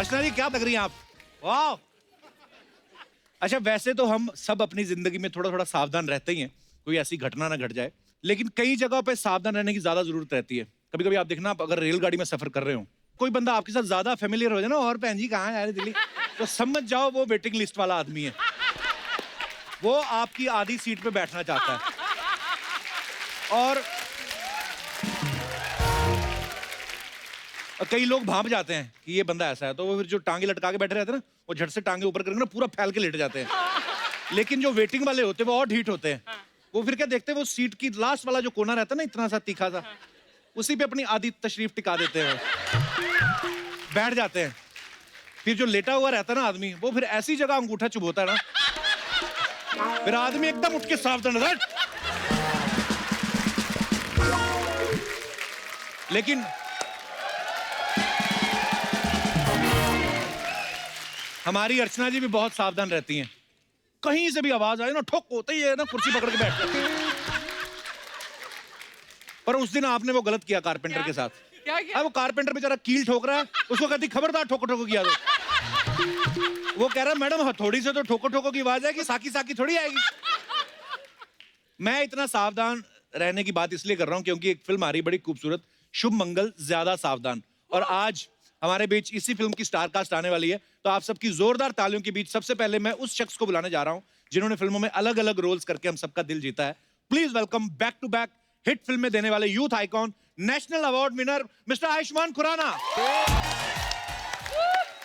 अर्चना जी क्या लग रही हैं आप? वाह। अच्छा वैसे तो हम सब अपनी जिंदगी में थोड़ा थोड़ा सावधान रहते ही हैं, कोई ऐसी घटना ना घट जाए, लेकिन कई जगहों पे सावधान रहने की ज्यादा जरूरत रहती है। कभी कभी आप देखना, आप अगर रेलगाड़ी में सफर कर रहे हो, कोई बंदा आपके साथ ज्यादा फेमिलियर हो जाए ना, और बहन जी कहाँ जा रहे दिल्ली, तो समझ जाओ वो वेटिंग लिस्ट वाला आदमी है, वो आपकी आधी सीट पे बैठना चाहता है। और कई लोग भाप जाते हैं कि ये बंदा ऐसा है, तो वो फिर जो टांगे लटका के बैठे रहते हैं ना, वो झट से टांगे ऊपर करके ना पूरा फैल के लेट जाते हैं। लेकिन जो वेटिंग वाले होते हैं वो और ढीठ होते हैं, वो फिर क्या देखते हैं, वो सीट की लास्ट वाला जो कोना रहता है ना, इतना सा तीखा सा, उसी पे अपनी आधी तशरीफ टिका देते हैं, बैठ जाते हैं। फिर जो लेटा हुआ रहता है ना आदमी, वो फिर ऐसी जगह अंगूठा चुभोता है ना, फिर आदमी एकदम उठ के सावधान रहता है। लेकिन हमारी अर्चना जी भी बहुत सावधान रहती हैं, कहीं से भी आवाज आए ना, ठोक होते ही है ना, कुर्सी पकड़ के बैठ जाती हैं। पर उस दिन आपने वो गलत किया कारपेंटर के साथ। क्या? वो कारपेंटर बेचारा कील ठोक रहा है, उसको कहती खबरदार ठोको ठोको किया तो वो कह रहा है मैडम हथौड़ी से तो ठोको ठोको की आवाज आएगी, साकी साकी थोड़ी आएगी। मैं इतना सावधान रहने की बात इसलिए कर रहा हूं क्योंकि एक फिल्म आ रही बड़ी खूबसूरत, शुभ मंगल ज्यादा सावधान, और आज हमारे बीच इसी फिल्म की स्टार कास्ट आने वाली है। तो आप सबकी जोरदार तालियों के बीच सबसे पहले मैं उस शख्स को बुलाने जा रहा हूं जिन्होंने फिल्मों में अलग अलग रोल्स करके हम सबका दिल जीता है। Please welcome back to back hit फिल्में देने वाले youth icon, national award winner mister Ayushmann Khurana.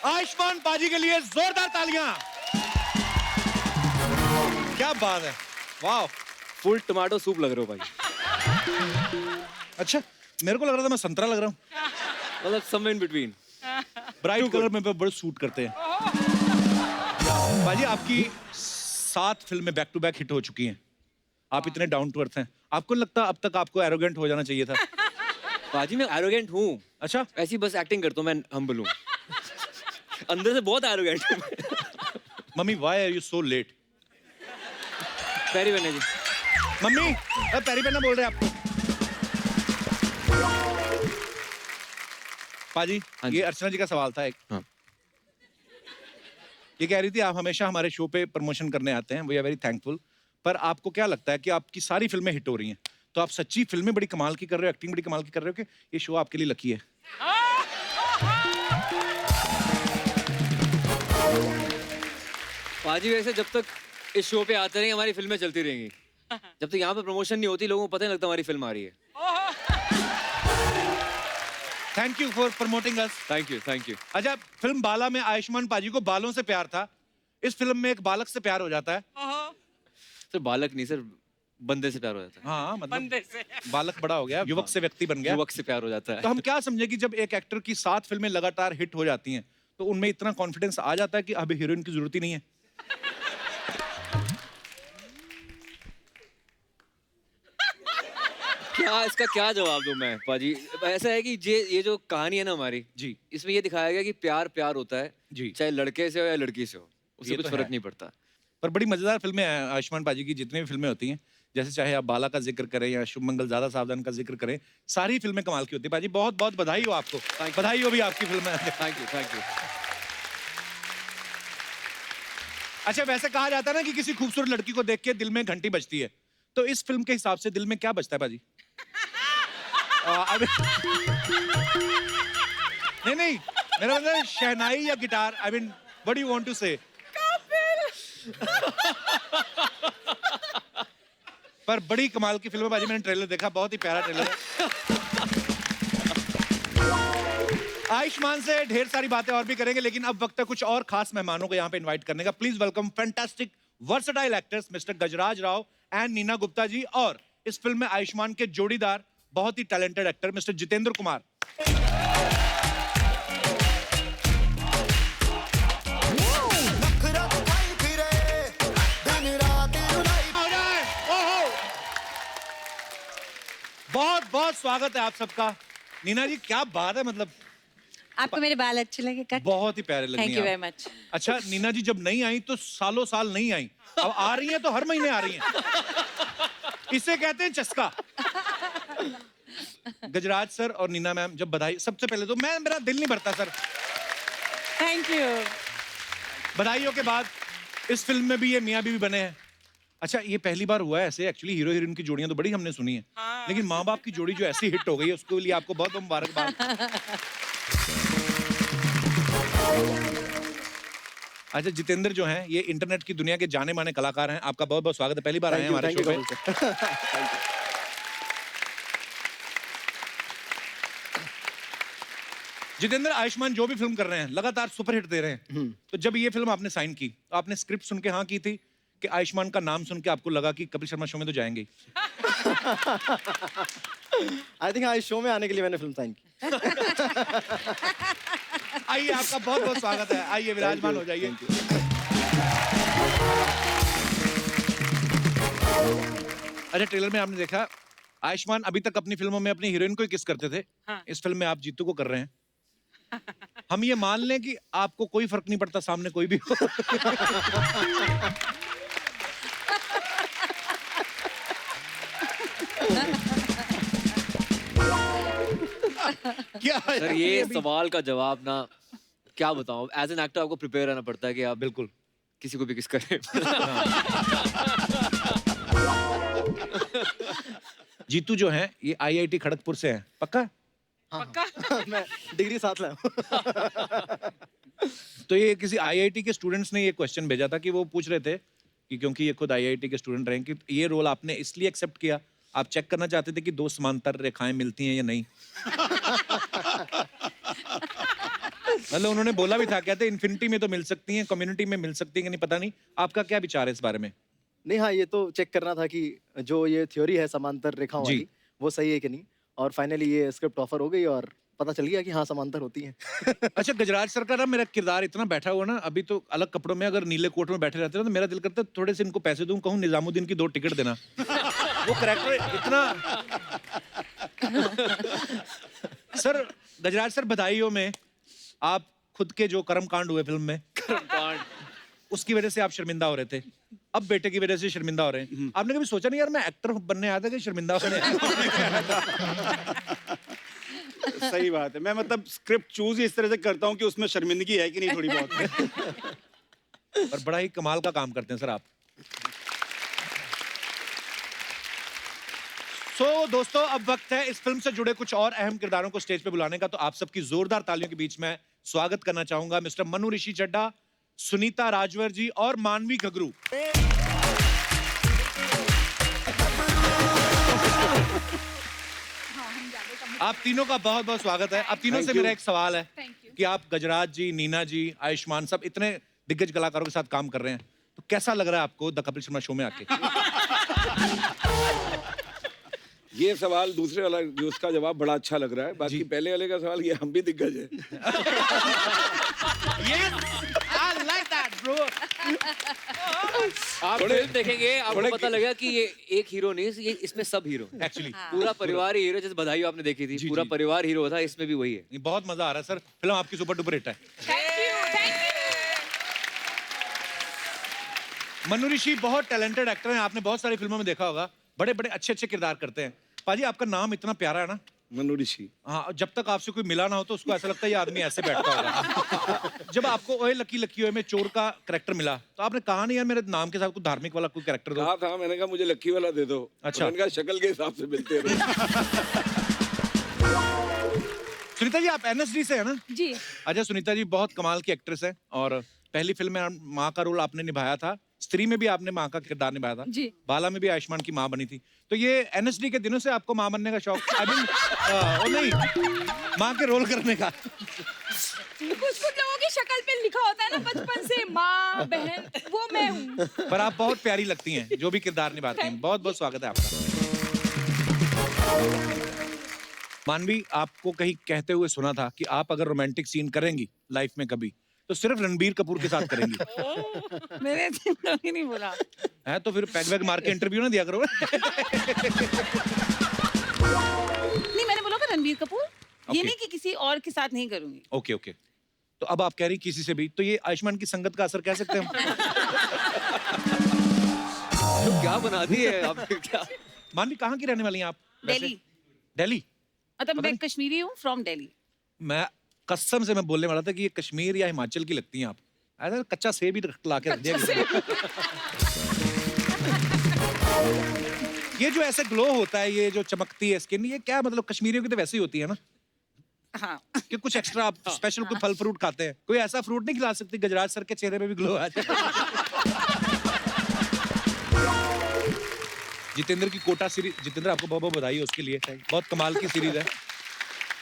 Ayushmann पाजी के लिए जोरदार तालियां। क्या बात है, वाह। फुल टमाटो सूप लग रहे हो भाई। अच्छा, मेरे को लग रहा था मैं संतरा लग रहा हूँ। मतलब somewhere in between. Bright colour में बड़े सूट करते हैं। बाजी आपकी 7 फिल्में बैक टू बैक हिट हो चुकी हैं, आप इतने डाउन टू अर्थ हैं, आपको लगता अब तक आपको एरोगेंट हो जाना चाहिए था? बाजी मैं एरोगेंट हूँ। अच्छा, ऐसी बस एक्टिंग करता हूँ, मैं हम्बल हूँ। अंदर से बहुत एरोगेंट हूँ। Mummy why are you so late? पैरी बने जी। मम्मी पैरी पन्ना बोल रहे हैं आपको। पाजी ये अर्चना जी का सवाल था एक। हाँ। ये कह रही थी आप हमेशा हमारे शो पे प्रमोशन करने आते हैं, वी आर वेरी थैंकफुल, पर आपको क्या लगता है कि आपकी सारी फिल्में हिट हो रही हैं, तो आप सच्ची फिल्में बड़ी कमाल की कर रहे हो, एक्टिंग बड़ी कमाल की कर रहे हो, कि ये शो आपके लिए लकी है? पाजी वैसे जब तक इस शो पे आते रहेंगे हमारी फिल्में चलती रहेंगी, जब तक यहाँ पे प्रमोशन नहीं होती लोगों को पता नहीं लगता हमारी फिल्म आ रही है। Thank you for promoting us. Thank you thank you. अच्छा, फिल्म बाला में आयुष्मान पाजी को बालों से प्यार था, इस फिल्म में एक बालक से प्यार हो जाता है। सर बालक नहीं सर, बंदे से प्यार हो जाता है। हाँ मतलब बालक बड़ा हो गया, युवक से व्यक्ति बन गया, युवक से प्यार हो जाता है। तो हम क्या समझे कि जब एक एक्टर की 7 फिल्में लगातार हिट हो जाती हैं तो उनमें इतना कॉन्फिडेंस आ जाता है कि अब हीरोइन की जरूरत ही नहीं है? क्या इसका क्या जवाब दूं मैं पाजी? ऐसा है कि ये जो कहानी है ना हमारी जी, इसमें ये दिखाया गया कि प्यार प्यार होता है जी, चाहे लड़के से हो या लड़की से हो, उससे ये कुछ तो फर्क है। नहीं पड़ता। पर बड़ी मजेदार फिल्में हैं आयुष्मान पाजी की, जितनी भी फिल्में होती हैं, जैसे चाहे आप बाला का जिक्र करें या शुभ मंगल ज्यादा सावधान का जिक्र करें, सारी फिल्में कमाल की होती है। पाजी बहुत बहुत बधाई हो आपको, बधाई हो भी आपकी फिल्म है। Thank you thank you. अच्छा, वैसे कहा जाता है ना कि किसी खूबसूरत लड़की को देख के दिल में घंटी बजती है, तो इस फिल्म के हिसाब से दिल में क्या बजता है पाजी? नहीं नहीं, मेरा मतलब शहनाई या guitar, I mean what do you want to say? पर बड़ी कमाल की फिल्म है बाजी, मैंने ट्रेलर देखा, बहुत ही प्यारा ट्रेलर है। आयुष्मान से ढेर सारी बातें और भी करेंगे, लेकिन अब वक्त है कुछ और खास मेहमानों को यहाँ पे इनवाइट करने का। Please welcome fantastic versatile actors mister Gajraj Rao and Neena Gupta ji, और इस फिल्म में आयुष्मान के जोड़ीदार बहुत ही talented actor mister Jitendra Kumar. बहुत बहुत स्वागत है आप सबका। नीना जी क्या बात है, मतलब आपको मेरे बाल अच्छे लगे कट? बहुत ही प्यारे लगे। Thank you very much. अच्छा नीना जी, जब नहीं आई तो सालों साल नहीं आई, अब आ रही हैं तो हर महीने आ रही हैं, इसे कहते हैं चस्का। गजराज सर और नीना मैम, जब बधाई, सबसे पहले तो मेरा दिल नहीं भरता सर, थैंक यू। बधाइयों के बाद इस फिल्म में भी ये मियाँ बीवी बने हैं। अच्छा, ये पहली बार हुआ है ऐसे। एक्चुअली हीरो हीरोइन की जोड़ियां तो बड़ी हमने सुनी है, लेकिन माँ बाप की जोड़ी जो ऐसी हिट हो गई है उसके लिए आपको बहुत बहुत मुबारकबाद। अच्छा, जितेंद्र जो हैं ये इंटरनेट की दुनिया के जाने माने कलाकार हैं। आपका बहुत बहुत स्वागत है, पहली बार आए हैं हमारे शो पे। जितेंद्र, आयुष्मान जो भी फिल्म कर रहे हैं लगातार सुपरहिट दे रहे हैं, तो जब ये फिल्म आपने साइन की तो आपने स्क्रिप्ट सुन के हाँ की थी कि आयुष्मान का नाम सुन के आपको लगा कि कपिल शर्मा शो में तो जाएंगे ही? आई थिंक आज शो में आने के लिए मैंने फिल्म साइन की। आइए, आपका बहुत बहुत स्वागत है। आइए, विराजमान हो जाइए। अच्छा, ट्रेलर में आपने देखा आयुष्मान अभी तक अपनी फिल्मों में अपनी हीरोइन को ही किस करते थे। हाँ। इस फिल्म में आप जीतू को कर रहे हैं। हम ये मान लें कि आपको कोई फर्क नहीं पड़ता, सामने कोई भी हो। क्या सर ये सवाल का जवाब ना क्या बताऊं, एज एन एक्टर आपको प्रिपेयर रहना पड़ता है कि आप बिल्कुल किसी को भी किस करें। जीतू जो है ये आईआईटी खड़गपुर से हैं, पक्का? पक्का? मैं डिग्री साथ लाया हूँ। तो ये किसी आईआईटी के स्टूडेंट्स ने ये क्वेश्चन भेजा था कि वो पूछ रहे थे कि क्योंकि ये खुद आईआईटी के स्टूडेंट रहे कि ये रोल आपने इसलिए एक्सेप्ट किया, आप चेक करना चाहते थे कि दो समांतर रेखाएं मिलती हैं या नहीं। मतलब उन्होंने बोला भी था, कहते इन्फिनिटी में तो मिल सकती हैं, कम्युनिटी में मिल सकती हैं कि नहीं पता नहीं। आपका क्या विचार है इस बारे में? नहीं, हाँ, ये तो चेक करना था कि जो ये थ्योरी है समांतर रेखाओं जी। वाली वो सही है कि नहीं, और फाइनली ये स्क्रिप्ट ऑफर हो गई और पता चल गया कि हाँ समांतर होती है। अच्छा, गजराज सर का ना मेरा किरदार इतना बैठा हुआ ना, अभी तो अलग कपड़ों में अगर नीले कोट में बैठे रहते ना तो मेरा दिल करता है थोड़े से इनको पैसे दूं, कहूं निजामुद्दीन की 2 टिकट देना। वो कैरेक्टर इतना। सर, गजराज सर, बधाइयों में आप खुद के जो कर्मकांड हुए फिल्म में, उसकी वजह से आप शर्मिंदा हो रहे थे, अब बेटे की वजह से शर्मिंदा हो रहे हैं। आपने कभी सोचा नहीं यार मैं एक्टर बनने आया था कि शर्मिंदा होने? सही बात है। मैं मतलब स्क्रिप्ट चूज ही इस तरह से करता हूँ कि उसमें शर्मिंदगी है कि नहीं थोड़ी बहुत। और बड़ा ही कमाल का काम करते हैं सर आप। दोस्तों, अब वक्त है इस फिल्म से जुड़े कुछ और अहम किरदारों को स्टेज पे बुलाने का। तो आप सबकी जोरदार तालियों के बीच में स्वागत करना चाहूंगा मिस्टर मनु ऋषि चड्ढा, सुनीता राजवर जी और मानवी घगरू। आप तीनों का बहुत बहुत स्वागत है। आप तीनों से मेरा एक सवाल है कि आप गजराज जी, नीना जी, आयुष्मान, सब इतने दिग्गज कलाकारों के साथ काम कर रहे हैं, तो कैसा लग रहा है आपको द कपिल शर्मा शो में आके? ये सवाल दूसरे वाला जो उसका जवाब बड़ा अच्छा लग रहा है। बाकी पहले वाले का सवाल, ये हम भी दिग्गज है। I like that, bro. आप फिल्म देखेंगे आपको पता लगेगा कि ये एक हीरो नहीं, ये इसमें सब हीरो Actually, पूरा परिवार ही हीरो। जैसे बधाइयों आपने देखी थी, पूरा परिवार हीरो था, इसमें भी वही है। ये बहुत मजा आ रहा है सर। फिल्म आपकी सुपर डुपर हिट है। मनु ऋषि बहुत टैलेंटेड एक्टर हैं, आपने बहुत सारी फिल्मों में देखा होगा, बड़े बड़े अच्छे अच्छे किरदार करते हैं। पाजी, आपका नाम इतना प्यारा है ना। मनु ऋषि। हाँ, जब तक आपसे कोई मिला ना हो तो उसको ऐसा लगता है ये आदमी ऐसे बैठता होगा। जब आपको ओए लकी लकी ओए में चोर का कैरेक्टर मिला तो आपने कहा नहीं यार मेरे नाम के साथ कोई धार्मिक वाला कोई कैरेक्टर दो? कहा था, मैंने कहा मुझे लक्की वाला दे दो। अच्छा। मैंने कहा शक्ल के हिसाब से मिलते रहो। सुनीता जी, आप एनएसडी से है ना? जी। अच्छा, सुनीता जी बहुत कमाल की एक्ट्रेस है और पहली फिल्म में माँ का रोल आपने निभाया था, स्त्री में भी आपने माँ का किरदार निभाया था, जी। बाला में भी आयुष्मान की माँ बनी थी। तो ये एनएसडी के दिनों से आपको माँ बनने का शौक? आई मीन, वो नहीं, माँ के रोल करने का। कुछ लोगों की शक्ल पे लिखा होता है ना बचपन से, माँ बहन, वो मैं हूँ। पर आप बहुत प्यारी लगती हैं जो भी किरदार निभाती हैं। बहुत बहुत स्वागत है आपका। मानवी, आपको कहीं कहते हुए सुना था कि आप अगर रोमांटिक सीन करेंगी लाइफ में कभी तो सिर्फ रणबीर कपूर के साथ करेंगी। मैंने ही नहीं बोला है तो फिर पैग वैग मार के इंटरव्यू ना दिया करो। नहीं, मैंने बोला था रणबीर कपूर, ये Okay. नहीं कि किसी और के साथ नहीं करूंगी। ओके ओके, तो अब आप कह रही किसी से भी, तो ये आयुष्मान की संगत का असर कह सकते हैं हम? तो क्या बना दी है आप? क्या मानवी, कहाँ की रहने वाली हैं आप वैसे? दिल्ली। दिल्ली? मतलब पता मैं नहीं। कश्मीरी हूँ, फ्रॉम दिल्ली। मैं कसम से मैं बोलने वाला था कि ये कश्मीर या हिमाचल की लगती हैं आप। अरे कच्चा सेब ही ला के रख दिया किसी ने। ये जो ऐसे ग्लो होता है, ये जो चमकती है स्किन, ये क्या मतलब कश्मीरियों की तो वैसे ही होती है ना? हाँ कि कुछ एक्स्ट्रा आप स्पेशल कोई फल फ्रूट खाते हैं? कोई ऐसा फ्रूट नहीं खिला सकती गजराज सर के चेहरे पे भी ग्लो आ जाए? जितेंद्र की कोटा सीरीज, जितेंद्र आपको बहुत बहुत बधाई है उसके लिए, बहुत कमाल की सीरीज है।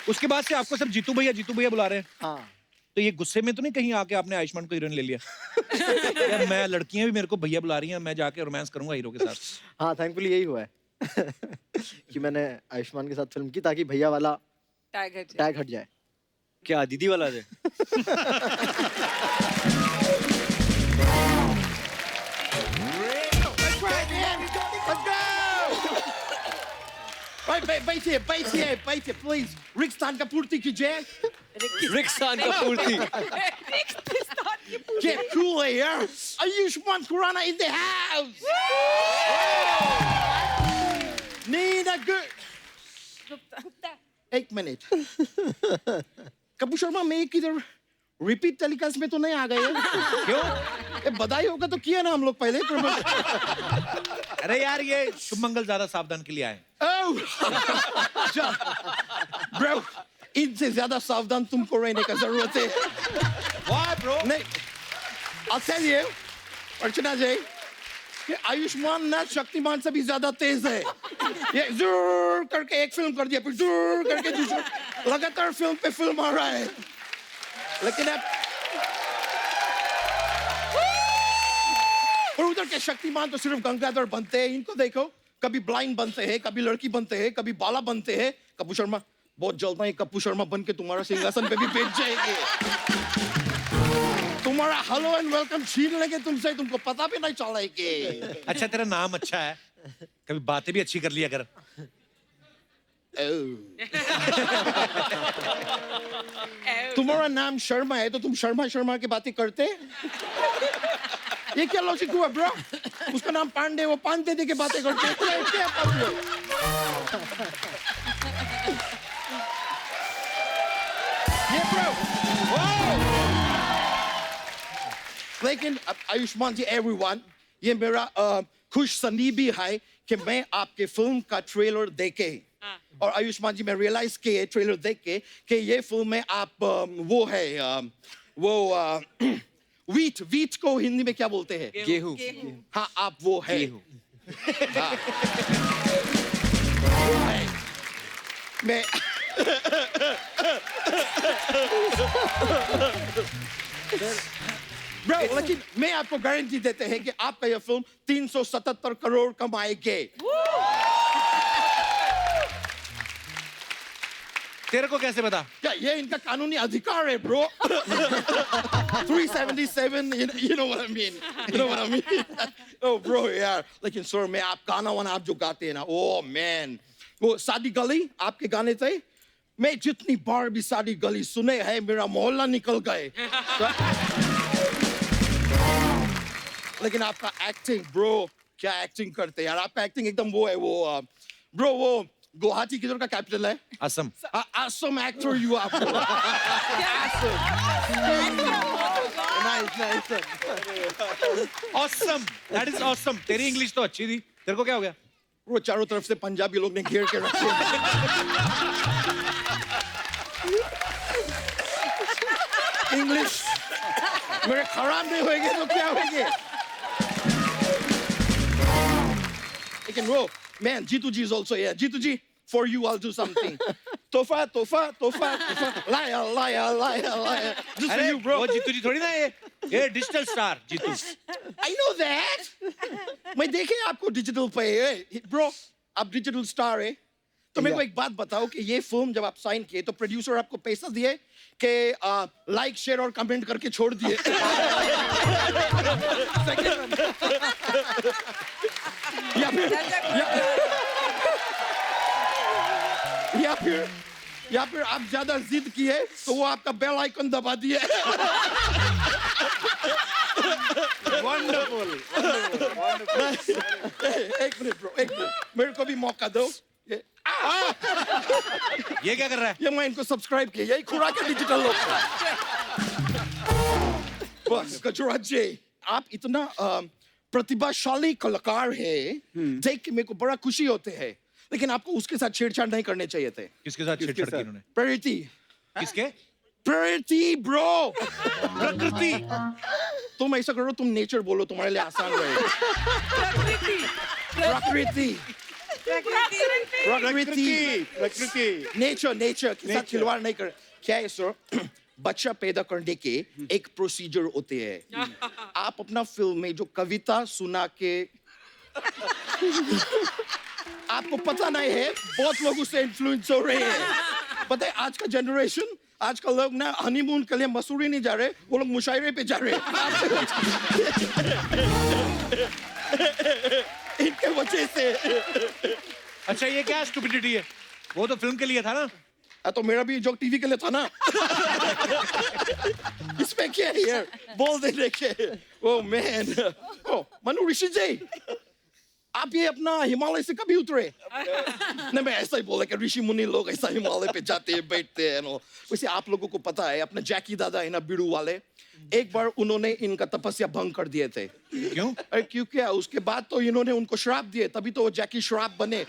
उसके बाद से आपको सब जीतू भैया बुला रहे हैं। हाँ तो ये गुस्से में तो नहीं कहीं आके आपने आयुष्मान को हीरोइन ले लिया? यार मैं, लड़कियां भी मेरे को भैया बुला रही हैं, मैं जाके रोमांस करूंगा हीरो के साथ। हाँ, थैंकफुली यही हुआ है कि मैंने आयुष्मान के साथ फिल्म की ताकि भैया वाला टैग हट जाए। क्या दीदी वाला है? बैठिए प्लीज। रिक्स्थान का पूर्ति कीजिए। रिक्सान का पूर्ति। Get cool here. Ayushman Khurrana in the house. Need a good. एक मिनट। कपूर शर्मा मैं किधर रिपीट टेलीकास्ट में तो नहीं आ गए? क्यों? बधाई होगा तो किया ना हम लोग पहले। अरे यार ये शुभ मंगल ज्यादा सावधान के लिए आए। ब्रो, इनसे ज्यादा सावधान तुमको रहने का जरूरत है। Why bro? नहीं, I'll tell you, अर्चना जी, कि आयुष्मान ना शक्तिमान से भी ज्यादा तेज है। ये जरूर करके एक फिल्म कर दिया, फिर जरूर करके दूसरा, लगातार फिल्म पे फिल्म आ रहा है। लेकिन अब और उधर के शक्तिमान तो सिर्फ गंगाधर बनते हैं। इनको देखो, कभी ब्लाइंड बनते हैं, कभी लड़की बनते हैं, कभी बाला बनते हैं। कपूर शर्मा बहुत जल्द में कपूर शर्मा बन के तुम्हारा सिंहासन पे भी बैठ जाएंगे। तुम्हारा हेलो एंड वेलकम छीन लेंगे तुमसे, तुमको पता भी नहीं चलेगा। अच्छा तेरा नाम अच्छा है, कभी बातें भी अच्छी कर लिया कर। तुम्हारा नाम शर्मा है तो तुम शर्मा शर्मा की बातें करते? ये क्या लॉजिक हुआ ब्रो? उसका नाम पांडे, वो पांडे दे के बातें करते हैं। क्या प्रॉब्लम? ये ब्रो, लेकिन आयुष्मान जी एवरीवन, ये मेरा खुश सनीबी है कि मैं आपके फिल्म का ट्रेलर देखे और आयुष्मान जी मैं रियलाइज किए ट्रेलर देख के कि ये फिल्म में आप वो है वीट को हिंदी में क्या बोलते हैं? गेहूं। हाँ, आप वो है। हाँ। वो है। मैं ब्रो, लेकिन मैं आपको गारंटी देते हैं कि आपका यह फिल्म 377 करोड़ कमाएगी। तेरे को कैसे पता? क्या ये इनका कानूनी अधिकार है bro? 377, you know what I mean? You know what I mean? Oh bro यार, लेकिन सर मैं आप गाना वाना आप जो गाते हैं ना, oh man, वो शादी गली आपके गाने थे, मैं जितनी बार भी शादी गली सुने हैं मेरा मोहल्ला निकल गए। लेकिन आपका एक्टिंग ब्रो, क्या एक्टिंग करते हैं यार, आपका एक्टिंग एकदम वो है वो ब्रो, वो गुवाहाटी किधर का कैपिटल है? Assam. Assam actor you are bro. Nice. Awesome, that is awesome। तेरी इंग्लिश तो अच्छी थी, तेरे को क्या हो गया? वो चारों तरफ से पंजाबी लोग ने घेर के रखे। इंग्लिश मेरे खराब नहीं होएंगे तो क्या होंगे? लेकिन वो man, Jitu ji is also here. Jitu ji, for you I'll do something. Tofa, liar. Just for अरे you, bro. वो जीतू जी थोड़ी ना, ये digital star Jeetu. I know that. मैं देखे आपको डिजिटल पे, bro. आप डिजिटल स्टार है। तो मेरे को एक बात बताओ कि ये फिल्म जब आप साइन किए तो प्रोड्यूसर आपको पैसा दिए कि लाइक शेयर और कमेंट करके छोड़ दिए? या फिर आप ज्यादा जिद किए तो वो आपका बेल आइकन दबा दिए? वंडरफुल। एक मिनट ब्रो, एक मिनट, मेरे को भी मौका दो। ये क्या कर रहा है? ये मैं इनको सब्सक्राइब किया, यही खुराक है डिजिटल लोग का। बस गजराज जी, आप इतना प्रतिभाशाली कलाकार है, देख के मेरे को बड़ा खुशी होते है, लेकिन आपको उसके साथ छेड़छाड़ नहीं करने चाहिए थे। किसके साथ छेड़छाड़ की इन्होंने? प्रीति, किसके? प्रीति ब्रो, प्रकृति। तुम ऐसा करो, तुम नेचर बोलो, तुम्हारे लिए आसान रहेगा। प्रकृति, प्रकृति नेचर, नेचर के साथ खिलवाड़ नहीं कर। क्या है सर, बच्चा पैदा करने के एक प्रोसीजर होते हैं। आप अपना फिल्म में जो कविता सुना के आपको पता नहीं है, बहुत लोग उससे इन्फ्लुएंस हो रहे हैं। पता है आज का जनरेशन, आज का लोग ना हनीमून के लिए मसूरी नहीं जा रहे, वो लोग मुशायरे पे जा रहे हैं। इनके वजह से। अच्छा ये क्या स्टुपिडिटी है? वो तो फिल्म के लिए था ना। तो मेरा भी जोक टीवी के लिए था ना। इसमें क्या है यार, बोल देने के। ओ मैन, ओ मनु ऋषि जी, आप ये अपना हिमालय से कभी उतरे? नहीं, मैं ऐसा ही बोला कि ऋषि मुनि लोग ऐसा हिमालय पे जाते हैं, बैठते हैं। वैसे आप लोगों को पता है, अपने जैकी दादा है ना बिड़ू वाले, एक बार उन्होंने इनका तपस्या भंग कर दिए थे। क्यों? अरे क्यों क्या, उसके बाद तो इन्होंने उनको श्राप दिए, तभी तो वो जैकी श्राप बने।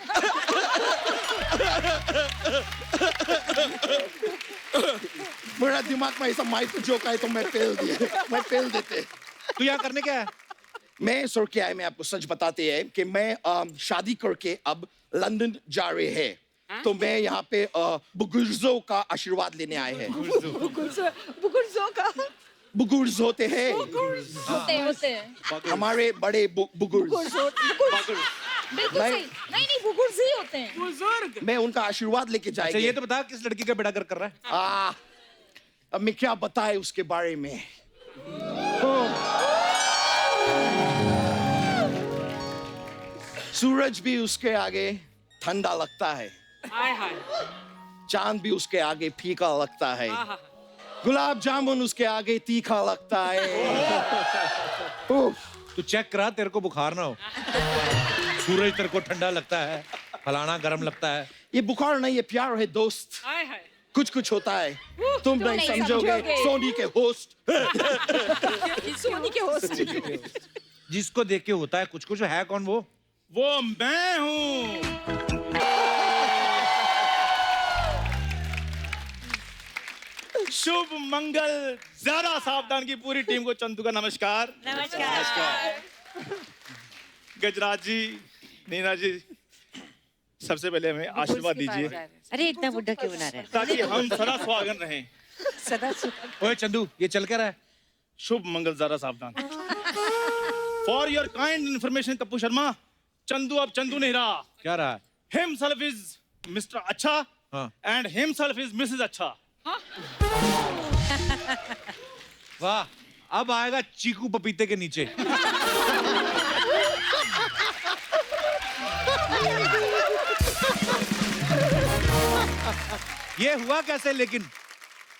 मेरा दिमाग में ऐसा माइक जोक है तो मैं पेल देते। तू यहाँ करने क्या है? मैं सर क्या है, मैं आपको सच बताते हैं कि मैं शादी करके अब लंदन जा रहे हैं, तो मैं यहाँ पे बुजुर्गों का आशीर्वाद लेने आए हैं। बुजुर्गों का बुजुर्ग होते हैं, होते हैं हमारे बड़े बुजुर्ग। बिल्कुल नहीं। सही। नहीं बुजुर्ग ही होते हैं। मैं उनका आशीर्वाद लेके अच्छा जाएंगे। ये तो बता किस लड़की का बेड़ा गर्क कर रहा है? अब मैं क्या बताए उसके बारे में। सूरज भी उसके आगे ठंडा लगता है, चांद भी उसके आगे फीका लगता है, गुलाब जामुन उसके आगे तीखा लगता है। तू चेक करा, तेरे को बुखार ना हो। सूरज तेरे को ठंडा लगता है, फलाना गर्म लगता है। ये बुखार नहीं, ये प्यार है दोस्त। कुछ कुछ होता है, तुम नहीं समझोगे। सोनी के होस्ट। सोनी के होस्ट। जिसको देख के होता है कुछ कुछ, है कौन वो? वो मैं हूँ। शुभ मंगल, ज्यादा सावधान की पूरी टीम को चंदू का नमस्कार। नमस्कार। गजराज जी, नीना जी, सबसे पहले हमें आशीर्वाद दीजिए अरे इतना बुढ़ा क्यों बना रहा है? ताकि हम सदा सुहागन रहें। सदा ओए चंदू, ये चल क्या रहा है? शुभ मंगल, ज्यादा सावधान। For your kind information Kappu Sharma, Chandu अब चंदू नहीं रहा। क्या रहा है? हिमसेल्फ इज मिस्टर अच्छा एंड हिमसेल्फ इज मिसेस अच्छा। वाह, अब आएगा चीकू पपीते के नीचे। ये हुआ कैसे लेकिन?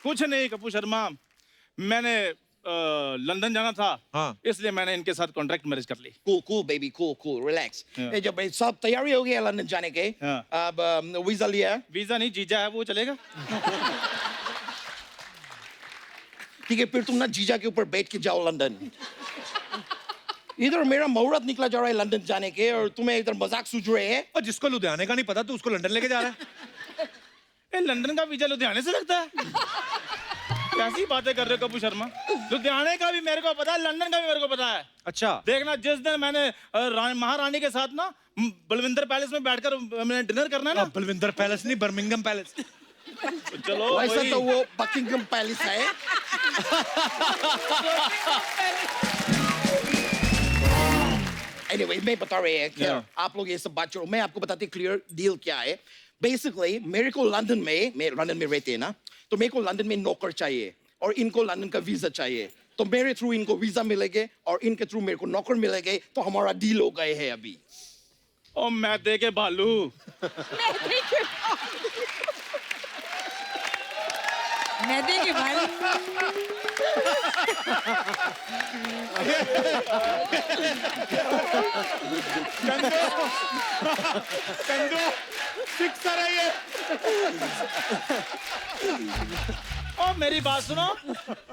कुछ नहीं कपूर शर्मा, मैंने लंदन जाना था, इसलिए मैंने इनके साथ कॉन्ट्रैक्ट मैरिज कर ली। Cool, baby, cool, relax. ये जब सब तैयारी हो गया लंदन जाने के, अब वीजा लिया। वीजा नहीं, जीजा है, वो चलेगा। ठीक है, फिर तुम ना जीजा के ऊपर बैठ के जाओ लंदन। इधर मेरा मुहूर्त निकला जा रहा है लंदन जाने के, और तुम्हें इधर मजाक सूझ रहे हैं। और जिसको लुधियाने का नहीं पता, तो उसको लंदन लेके जा रहा है। लंदन का वीजा लुधियाने से लगता है? कैसी बातें कर रहे हो कपूर शर्मा? लुधियाने का भी मेरे को पता है, लंदन का भी मेरे को पता है। अच्छा, देखना, जिस दिन मैंने महारानी के साथ ना बलविंदर पैलेस में बैठकर मैंने डिनर करना है ना। बलविंदर पैलेस नहीं, बर्मिंगम पैलेस। तो चलो, वैसा तो वो बकिंगम पैलेस है। Anyway, मैं बता रहे हैं कि आप लोग ये सब बात छोड़ो, मैं आपको बताती क्लियर डील क्या है। बेसिकली मेरे को लंदन में रहते हैं ना, तो मेरे को लंदन में नौकर चाहिए और इनको लंदन का वीजा चाहिए। तो मेरे थ्रू इनको वीजा मिलेंगे और इनके थ्रू मेरे को नौकर मिलेंगे, तो हमारा डील हो गए है अभी। ओ मैं देखे भालू। मैदे के भाई। कंदो, फिक्सर है ये। और मेरी बात सुनो,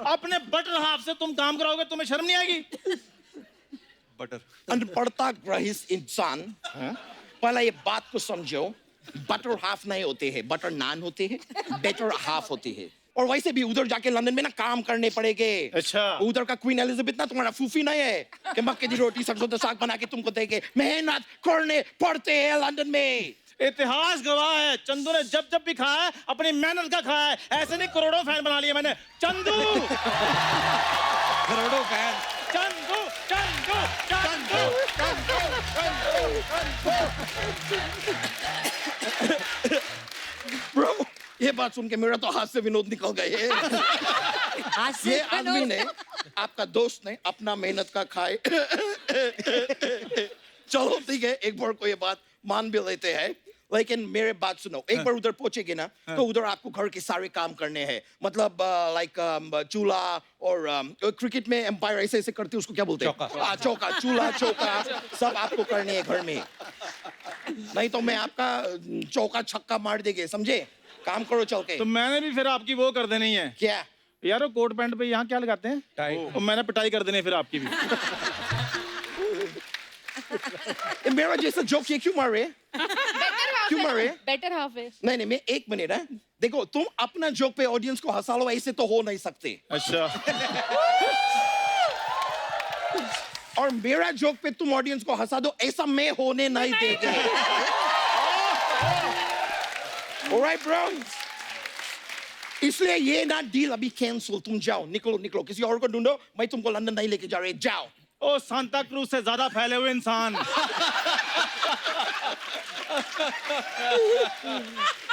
अपने बटर हाफ से तुम काम कराओगे, तुम्हें शर्म नहीं आएगी? बटर अनपढ़ता रहीस इंसान, पहला ये बात को समझो, बटर हाफ नहीं होते हैं, बटर नान होते हैं, बेटर हाफ होते हैं। और वैसे भी उधर जाके लंदन में ना काम करने पड़ेगे। अच्छा। उधर का क्वीन एलिजाबेथ ना तुम्हारा फूफी नहीं है कि मक्के की रोटी सरसों का साग बना के तुमको देके। मेहनत करने पड़ते हैं लंदन में। इतिहास गवाह है, चंदू ने जब जब भी खाया है अपनी मेहनत का खाया है। ऐसे नहीं करोड़ों फैन बना लिए मैंने। चंदू करोड़ों फैन। चंदू चंदू चंदू ब्रो, ये बात सुन के मेरा तो हाथ से विनोद निकल गए। हाथ से ये आदमी ने, आपका दोस्त ने अपना मेहनत का खाए। चलो ठीक है, एक बार को ये बात मान भी लेते हैं, लेकिन मेरे बात सुनो, एक बार उधर पहुंचेगी ना तो उधर आपको घर के सारे काम करने हैं। मतलब लाइक चूल्हा और क्रिकेट में एम्पायर ऐसे ऐसे करते हैं, उसको क्या बोलते हैं? चौका। चूल्हा चौका सब आपको करने हैं घर में। नहीं तो मैं आपका चौका छक्का मार देंगे, समझे? काम करो चल के। तो मैंने भी फिर आपकी वो कर देनी है। क्या यार वो कोट पैंट पे यहाँ क्या लगाते हैं? टाई। और मैंने पिटाई कर देनी है फिर आपकी भी। मेरा जैसा जोक ये क्यों मार रहे? क्यों मार रहे? बेटर हाफ है। नहीं, मैं एक मिनट है। देखो, तुम अपना जोक पे ऑडियंस को हंसा लो, ऐसे तो हो नहीं सकते। अच्छा। और मेरा जोक पे तुम ऑडियंस को हंसा दो, ऐसा मैं होने नहीं देंगे। Alright, bro. इसलिए ये ना डील अभी कैंसिल। तुम जाओ, निकलो निकलो, किसी और को ढूंढो। मैं तुमको लंदन नहीं लेके जा रहे, जाओ। ओ सांता क्रूज से ज्यादा फैले हुए इंसान।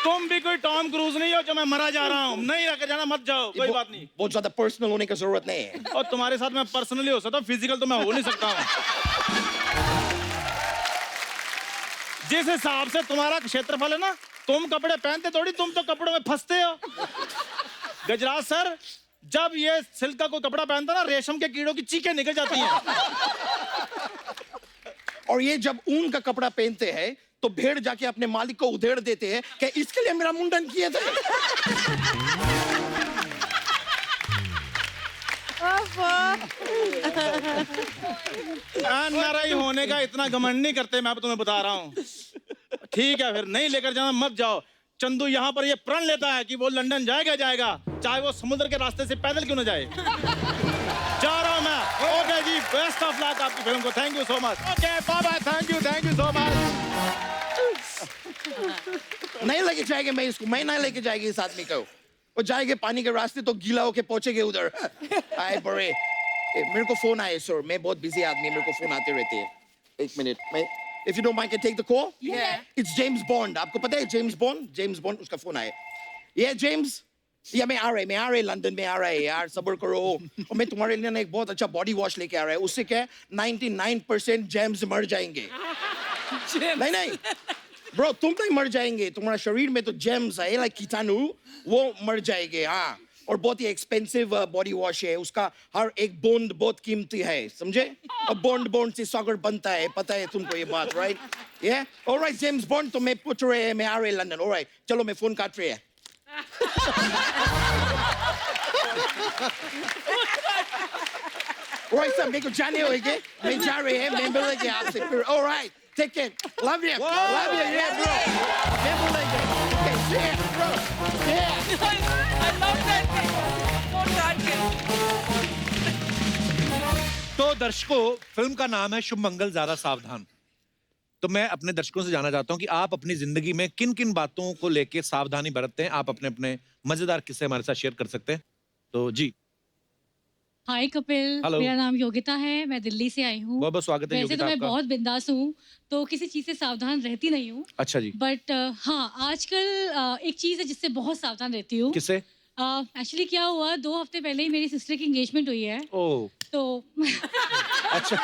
तुम भी कोई टॉम क्रूज नहीं हो जो मैं मरा जा रहा हूँ। नहीं रखे जाना, मत जाओ, कोई बात नहीं। बहुत ज्यादा पर्सनल होने की जरूरत नहीं है। और तुम्हारे साथ मैं पर्सनली हो सकता हूँ, फिजिकल तो मैं हो नहीं सकता हूँ। जिस हिसाब से तुम्हारा क्षेत्रफल है ना, तुम कपड़े पहनते थोड़ी, तुम तो कपड़ों में फंसते हो। गजराज सर, जब ये सिल्क का कोई कपड़ा पहनता ना, रेशम के कीड़ों की चीखें निकल जाती हैं। और ये जब ऊन का कपड़ा पहनते हैं तो भेड़ जाके अपने मालिक को उधेड़ देते हैं कि इसके लिए मेरा मुंडन किए थे। एनआरआई होने का इतना घमंड नहीं करते, मैं तुम्हें बता रहा हूँ। ठीक है, फिर नहीं लेकर जाना, मत जाओ। चंदू यहाँ पर ये प्रण लेता है कि वो लंदन जाएगा, चाहे वो समुद्र के रास्ते से पैदल क्यों न जाए। जा रहा हूँ मैं। ओके जी, बेस्ट ऑफ लक आपकी फिल्म को। Thank you so much. Okay, bye bye. Thank you so much. नहीं लेके जाएंगे मैं इसको, मैं नहीं लेके जाएगी इस आदमी को। वो जाएंगे पानी के रास्ते तो गीला होके पहुंचेंगे उधर। आए बड़े, मेरे को फोन आए सर, मैं बहुत बिजी आदमी, मेरे को फोन आते रहते हैं। एक मिनट, मैं if you don't mind can take the call? Yeah. It's James Bond. आपको पता है जेम्स बॉन्ड? उसका फोन आया। ये जेम्स, या मैं आ रहा है लंदन में, आ रहा है यार, सब्र करो। और मैं तुम्हारे लिए ना एक बहुत अच्छा बॉडी वॉश लेके आ रहा है, उससे क्या 99% जेम्स मर जाएंगे। नहीं ब्रो, तुम नहीं मर जाएंगे, तुम्हारा शरीर में तो जेम्स है, लाइक कीटाणु, वो मर जाएंगे। हाँ, और बहुत ही एक्सपेंसिव बॉडी वॉश है, उसका हर एक बॉन्ड बहुत कीमती है, समझे? और बॉन्ड से सागर बनता है, पता है तुमको ये बात, राइट? ये ऑलराइट जेम्स बॉन्ड, तो मैं पूछ रहे हैं, मैं आ रहे लंदन। ऑलराइट, चलो मैं फोन काट रहे हैं। ऑलराइट सर, मेरे को जाने होंगे, मैं जा रहे हैं, मैं मिलेंगे आपसे फिर। Alright, take care, love you, yeah bro, मैं मिलेंगे। Okay, yeah bro, yeah। तो दर्शकों, फिल्म का नाम है शुभ मंगल ज्यादा सावधान। तो मैं अपने दर्शकों से जानना चाहता हूं कि आप अपनी जिंदगी में किन किन बातों को लेके सावधानी बरतते हैं। आप अपने अपने मजेदार किस्से हमारे साथ शेयर कर सकते हैं। तो जी, हाय कपिल, Hello. मेरा नाम योगिता है, मैं दिल्ली से आई हूँ। बहुत बहुत स्वागत है वैसे योगिता तो मैं आपका। बहुत बिंदास हूँ, तो किसी चीज़ से सावधान रहती नहीं हूँ। अच्छा जी, बट हाँ, आजकल एक चीज़ है जिससे बहुत सावधान रहती हूँ। किससे? एक्चुअली क्या हुआ, 2 हफ्ते पहले ही मेरी सिस्टर की एंगेजमेंट हुई है। ओह, तो अच्छा।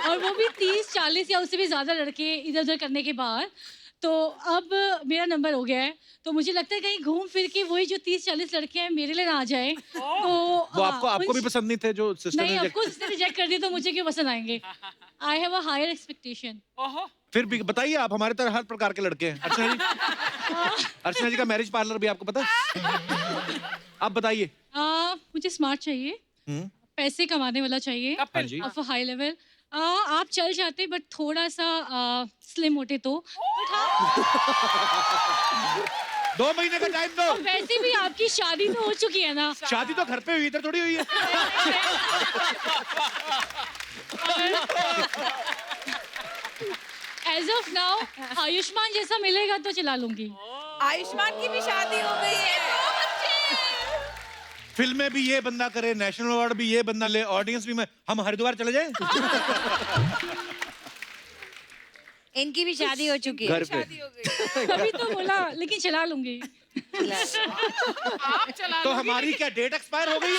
और वो भी 30-40 या उससे भी ज़्यादा लड़के इधर उधर करने के बाद। तो अब मेरा नंबर हो गया है, तो मुझे लगता है कहीं घूम फिर के वही जो 30-40 लड़के हैं मेरे लिए ना आ जाए। तो वो आपको भी पसंद नहीं थे जो सिस्टर नहीं, ने आपको उसने रिजेक्ट कर दी तो मुझे क्यों पसंद आएंगे? I have a higher expectation. फिर भी बताइए, आप हमारे तरह हर प्रकार के लड़के हैं। अर्चना जी, अर्चना जी का मैरिज पार्लर भी आपको पता है? आप बताइए। मुझे स्मार्ट चाहिए, पैसे कमाने वाला चाहिए, हाँ जी। Of a high level. आप चल जाते बट थोड़ा सा स्लिम होते तो। बट हाँ, 2 महीने का टाइम दो। वैसे भी आपकी शादी तो हो चुकी है ना। शादी तो घर पे हुई, इधर थोड़ी हुई है। एज ऑफ नाउ आयुष्मान जैसा मिलेगा तो चला लूंगी। आयुष्मान की भी शादी हो गई है। फिल्में भी ये बंदा करे, नेशनल अवार्ड भी ये बंदा ले, ऑडियंस भी मैं, हम हरिद्वार चले जाएं? इनकी भी शादी हो चुकी है। घर पे शादी हो गई। अभी तो बोला, लेकिन चला लूंगी। आप चला तो हमारी क्या डेट एक्सपायर हो गई है?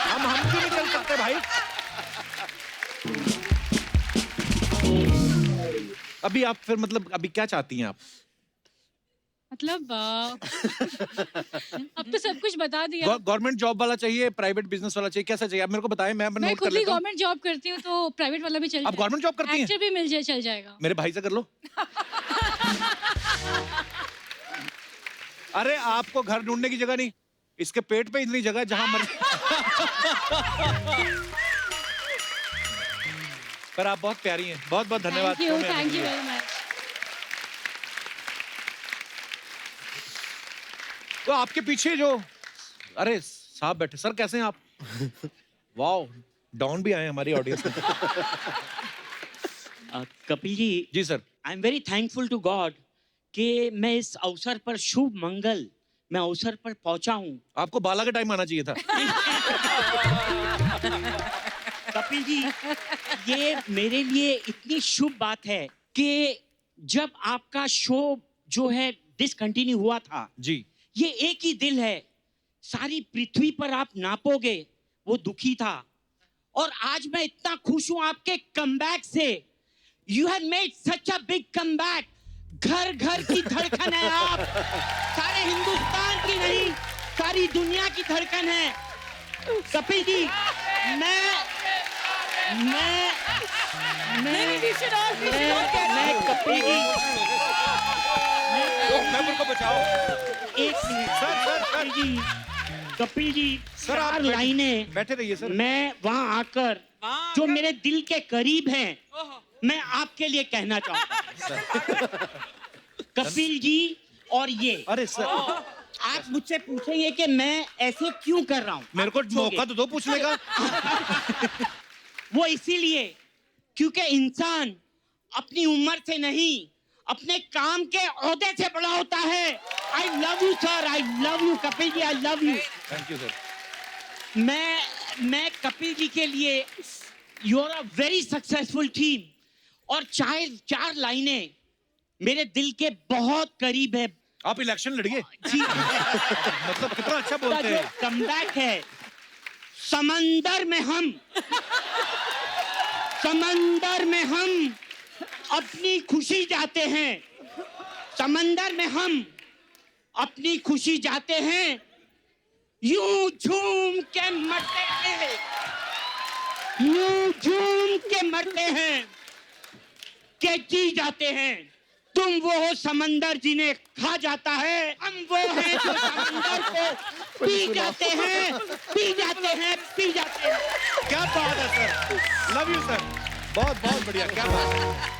हम क्यों नहीं चल सकते भाई? अभी आप फिर मतलब अभी क्या चाहती हैं आप? मतलब अब तो सब कुछ बता दिया। गवर्नमेंट जॉब वाला चाहिए, प्राइवेट बिजनेस वाला चाहिए, कैसा चाहिए आप मेरे को बताएं, मैं मैं नोट कर खुद ही लेता हूं। गवर्नमेंट जॉब करती हूँ तो प्राइवेट वाला भी चल आप गवर्नमेंट जॉब करती हैं? एक्टर भी मिल जाए चल जाएगा। मेरे भाई से कर लो। अरे आपको घर ढूंढने की जगह नहीं, इसके पेट पे इतनी जगह है जहां मर्जी। पर आप बहुत प्यारी हैं, बहुत बहुत धन्यवाद। Thank you very much. तो आपके पीछे जो, अरे साहब बैठे, सर कैसे हैं आप? वाओ, डॉन भी आए हमारी ऑडियंस में। कपिल जी, जी sir. I am very thankful to God कि मैं इस अवसर पर, शुभ मंगल मैं अवसर पर पहुंचा हूं। आपको बाला के टाइम आना चाहिए था। कपिल जी, ये मेरे लिए इतनी शुभ बात है कि जब आपका शो जो है डिसकंटिन्यू हुआ था, जी, ये एक ही दिल है, सारी पृथ्वी पर आप नापोगे वो दुखी था, और आज मैं इतना खुश हूं आपके कमबैक से। You have made such a big comeback. घर घर की धड़कन है आप, सारे हिंदुस्तान की नहीं, सारी दुनिया की धड़कन है। कपिल जी, मैं कपिल जी, मेरे को बचाओ। एक minute sir Kapil ji, Kapil ji, sir, आप 4 लाइनें बैठे रहिए सर। मैं वहां आकर जो मेरे दिल के करीब हैं, मैं आपके लिए कहना चाहूंगा। कपिल जी, और ये, अरे सर, आप मुझसे पूछेंगे कि मैं ऐसे क्यों कर रहा हूँ, मेरे को मौका तो दो पूछने का। वो इसीलिए क्योंकि इंसान अपनी उम्र से नहीं, अपने काम के ओहदे से बड़ा होता है। I love you sir, I love you Kapil ji, I love you. Thank you sir. मैं कपिल जी के लिए, you are a very successful team, और 4 लाइनें मेरे दिल के बहुत करीब है। आप इलेक्शन लड़िए। जी, मतलब कितना अच्छा का बोलते जो हैं। कमबैक है, समंदर में हम अपनी खुशी जाते हैं, समंदर में हम अपनी खुशी जाते हैं, यूं झूम के मरते हैं, यूं झूम के मरते हैं के जी जाते हैं। तुम वो हो समंदर जिन्हें खा जाता है, हम वो हैं जो समंदर को पी जाते हैं, पी जाते हैं, पी जाते हैं। क्या बात है सर, लव यू सर, बहुत बहुत बढ़िया, क्या बात है।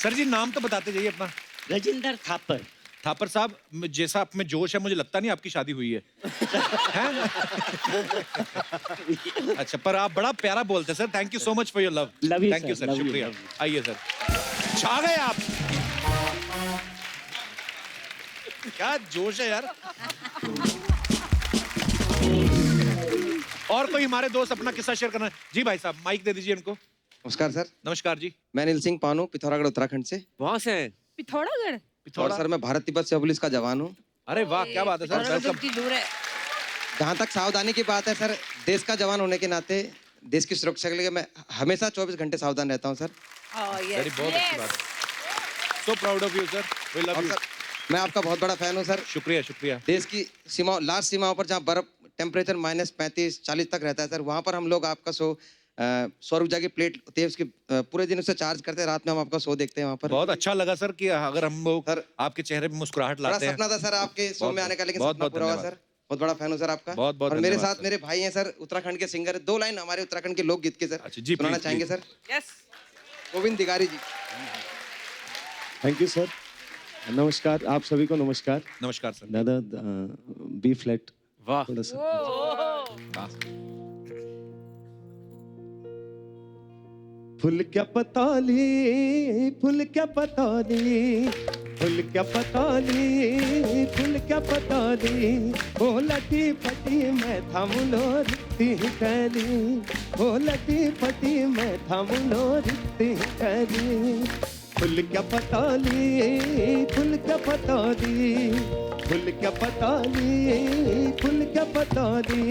सर जी नाम तो बताते जाइए अपना। राजेंद्र थापर। थापर साहब, जैसा आप में जोश है, मुझे लगता नहीं आपकी शादी हुई है। हैं? अच्छा, पर आप बड़ा प्यारा बोलते हैं sir. Thank you so much for your love. Love you, thank you sir. Sir, Love you, शुक्रिया। love you. आइए सर, छा गए आप। क्या जोश है यार। और कोई हमारे दोस्त अपना किस्सा शेयर करना है? जी भाई साहब, माइक दे दीजिए इनको। नमस्कार सर। नमस्कार जी। मैं नील सिंह पानू, पिथौरागढ़ उत्तराखंड से। वहां से हैं? पिथौरागढ़। और सर मैं भारत तिब्बत सीमा पुलिस का जवान हूँ। अरे वाह, क्या बात है सर। पिथौरागढ़ दूर है। जहाँ तक सावधानी की बात है सर, देश का जवान होने के नाते देश की सुरक्षा के लिए मैं हमेशा 24 घंटे सावधान रहता हूँ सर। बहुत अच्छी बात है। So proud of you, sir. We love और you. सर मैं आपका बहुत बड़ा फैन हूँ सर। शुक्रिया, शुक्रिया। देश की सीमा लास्ट सीमाओं पर जहाँ बर्फ टेम्परेचर -35-40 तक रहता है सर, वहाँ पर हम लोग आपका शो 100 रुपया की प्लेट होती है उसकी पूरे दिन उससे चार्ज करते हैं, रात में हम आपका शो देखते हैं वहाँ पर। बहुत अच्छा लगा सर कि अगर हम लोग आपके चेहरे पे मुस्कुराहट बड़ा लाते हैं। सपना था सर आपके शो में आने का, लेकिन बहुत सपना बहुत पूरा हुआ धन्यवाद। सर। बहुत बड़ा फैन हूँ सर आपका। बहुत बहुत और मेरे धन्यवाद साथ मेरे भाई हैं सर, उत्तराखंड के सिंगर। 2 लाइन हमारे उत्तराखंड के लोकगीत के सर अच्छा जी, सुनाना please, चाहेंगे please. Sir? Govind Tiwari ji. Thank you sir. नमस्कार आप सभी को, नमस्कार। नमस्कार सर। दादा बी फ्लैट। वाह। थोड़ा सा फुल क्या पताली, फुल क्या पताली, फुल क्या पताली, फुल क्या पताली, ओ लटी पटी मैं थामुलो रिक्ति कैली, ओ लटी पटी मैं थामुलो रिक्ति कैली, फुल क्या पताली, फुल क्या पताली, फुल क्या पताली, फुल क्या पताली,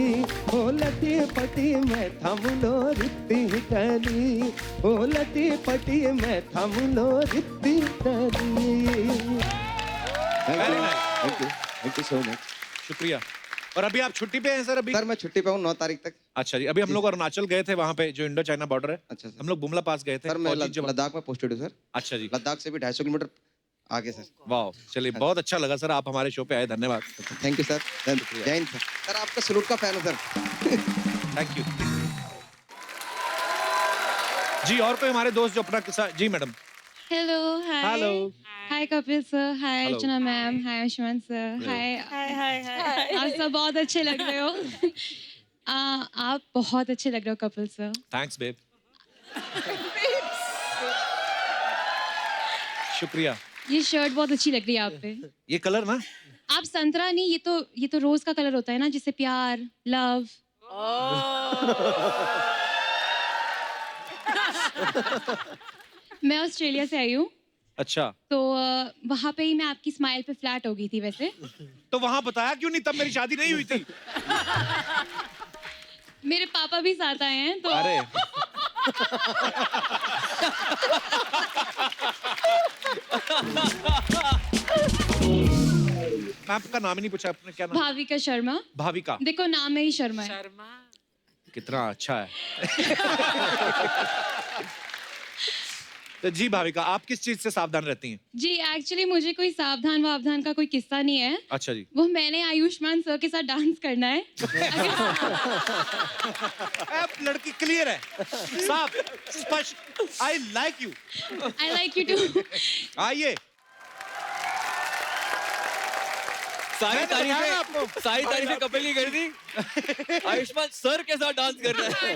ओ लटी पटी मैं थामुलो रिक्ति कैली, ओ लटी पटी मैं थामुलो रिक्ति कैली। Thank you so much. शुक्रिया। और अभी आप छुट्टी पे हैं सर? अभी सर मैं छुट्टी पे हूँ 9 तारीख तक। अच्छा जी, अभी हम लोग अरुणाचल गए थे, वहाँ पे जो इंडो चाइना बॉर्डर है। अच्छा हम लोग बुमला पास गए थे। सर मैं फौजी जवान- लद्दाख में पोस्टेड हूँ सर। अच्छा जी। लद्दाख से भी 250 किलोमीटर आगे सर। वाह, चलिए बहुत अच्छा लगा सर, आप हमारे शो पे आए, धन्यवाद। Thank you sir. जय हिंद सर। सर आपका सलूट का फैन हूँ सर। थैंक यू जी। और कोई हमारे दोस्त जो अपना किस्सा जी मैडम। हेलो, हाय। हेलो। हाय कपिल सर, हाय Hello. अर्चना मैम, हाय आयुष्मान सर, हाय हाय आप सब बहुत अच्छे लग रहे हो। आप बहुत अच्छे लग रहे हो कपिल सर। Thanks babe. शुक्रिया। ये शर्ट बहुत अच्छी लग रही है आप पे। ये कलर ना, आप संतरा नहीं, ये तो रोज का कलर होता है ना, जिसे प्यार, लव। मैं ऑस्ट्रेलिया से आई हूँ, अच्छा तो वहाँ पे ही मैं आपकी स्माइल पे फ्लैट हो गई थी वैसे। तो वहाँ बताया क्यों नहीं? तब मेरी शादी नहीं हुई थी। मेरे पापा भी साथ आए हैं तो। अरे मैं आपका नाम ही नहीं पूछा, आपने क्या नाम? भाविका शर्मा। भाविका। देखो नाम में ही शर्मा है। कितना अच्छा है। तो जी भाविका, आप किस चीज से सावधान रहती हैं? जी एक्चुअली मुझे कोई सावधान वावधान का कोई किस्सा नहीं है। अच्छा जी। वो मैंने आयुष्मान सर के साथ डांस करना है। अब लड़की क्लियर है, साफ स्पष्ट। I like you. I like you too. आइए। सारी मैंने बताया तारीफें आपको। सारी तारीफें कपिल की कर दी। आयुष्मान सर के साथ डांस कर रहा है।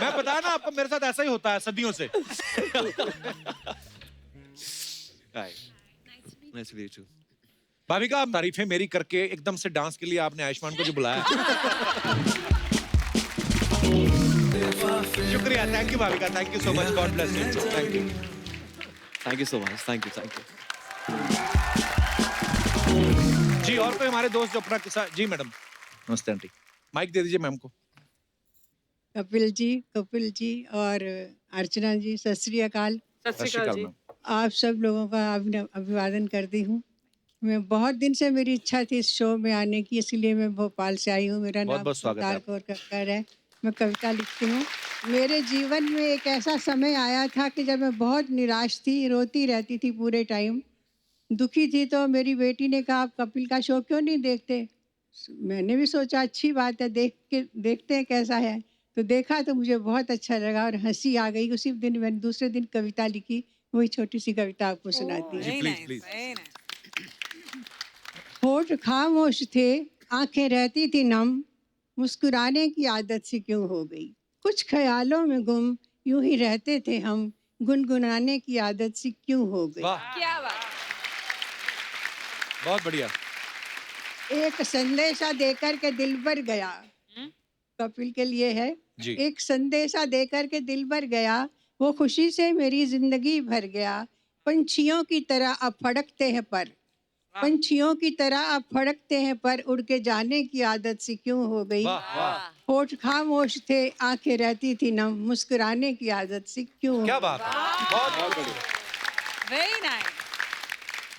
मैं बताया ना आपको, मेरे साथ ऐसा ही होता है सदियों से। भाविका, आप तारीफें मेरी करके एकदम से डांस के लिए आपने आयुष्मान को जो बुलाया। शुक्रिया, thank you Bhavika, thank you so much, God bless you, thank you. Thank you so much, thank you. जी और कोई हमारे दोस्त जो अपना किस्सा जी मैडम। नमस्ते आंटी, माइक दे दीजिए मैम को। कपिल जी और अर्चना जी, सत श्री अकाल। सत श्री अकाल मैम। आप सब लोगों का अभिवादन करती हूँ। मैं बहुत दिन से मेरी इच्छा थी इस शो में आने की, इसलिए मैं भोपाल से आई हूँ। मेरा नाम अवतार कौर कक्कर है, मैं कविता लिखती हूँ। मेरे जीवन में एक ऐसा समय आया था कि जब मैं बहुत निराश थी, रोती रहती थी पूरे टाइम, दुखी थी। तो मेरी बेटी ने कहा आप कपिल का शो क्यों नहीं देखते? मैंने भी सोचा अच्छी बात है, देखते हैं कैसा है। तो देखा तो मुझे बहुत अच्छा लगा और हंसी आ गई। उसी दिन मैंने दूसरे दिन कविता लिखी, वही छोटी सी कविता आपको सुनाती हूँ। होठ खामोश थे, आंखें रहती थी नम, मुस्कुराने की आदत सी क्यों हो गई। कुछ ख्यालों में गुम यूं ही रहते थे हम, गुनगुनाने की आदत सी क्यों हो गई। क्या बात। बहुत बढ़िया। एक संदेशा देकर के दिल भर गया, कपिल के लिए है जी। एक संदेशा देकर के दिल भर गया, वो खुशी से मेरी जिंदगी भर गया। पंछियों की तरह अब फड़कते हैं पर, पंछियों की तरह अब फड़कते हैं पर, उड़ के जाने की आदत सी क्यों हो गई। होठ खामोश थे, आंखें रहती थी नम, मुस्कुराने की आदत सी क्यों। क्या बात है, बहुत बढ़िया। Very nice.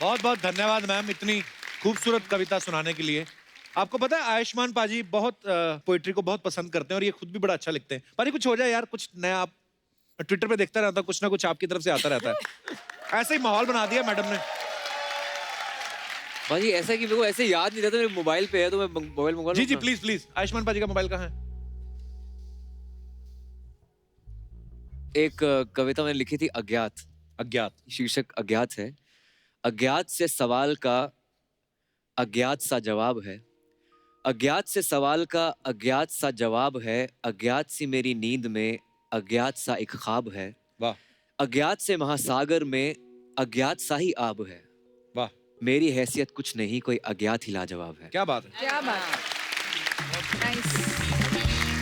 बहुत बहुत धन्यवाद मैम इतनी खूबसूरत कविता सुनाने के लिए। आपको पता है आयुष्मान पाजी बहुत पोइट्री को बहुत पसंद करते हैं और ये खुद भी बड़ा अच्छा लिखते हैं। पाजी कुछ हो जाए यार, कुछ नया। आप ट्विटर पे देखता रहता, कुछ ना कुछ आपकी तरफ से आता रहता है। ऐसे ही माहौल बना दिया मैडम ने। भाजी ऐसा कि मेरे को ऐसे याद नहीं रहता, मेरे मोबाइल पे है तो मैं मोबाइल मंगवा लूं। जी जी प्लीज प्लीज। आयुष्मान पाजी का मोबाइल कहाँ है? एक कविता मैंने लिखी थी, अज्ञात। अज्ञात शीर्षक अज्ञात है। अज्ञात से सवाल का अज्ञात सा जवाब है, अज्ञात से सवाल का अज्ञात सा जवाब है, अज्ञात सी मेरी नींद में अज्ञात सा एक ख्वाब है। वाह। अज्ञात से महासागर में अज्ञात सा ही आब है। वाह। मेरी हैसियत कुछ नहीं, कोई अज्ञात ही लाजवाब है। क्या बात है, क्या बात। नाइस।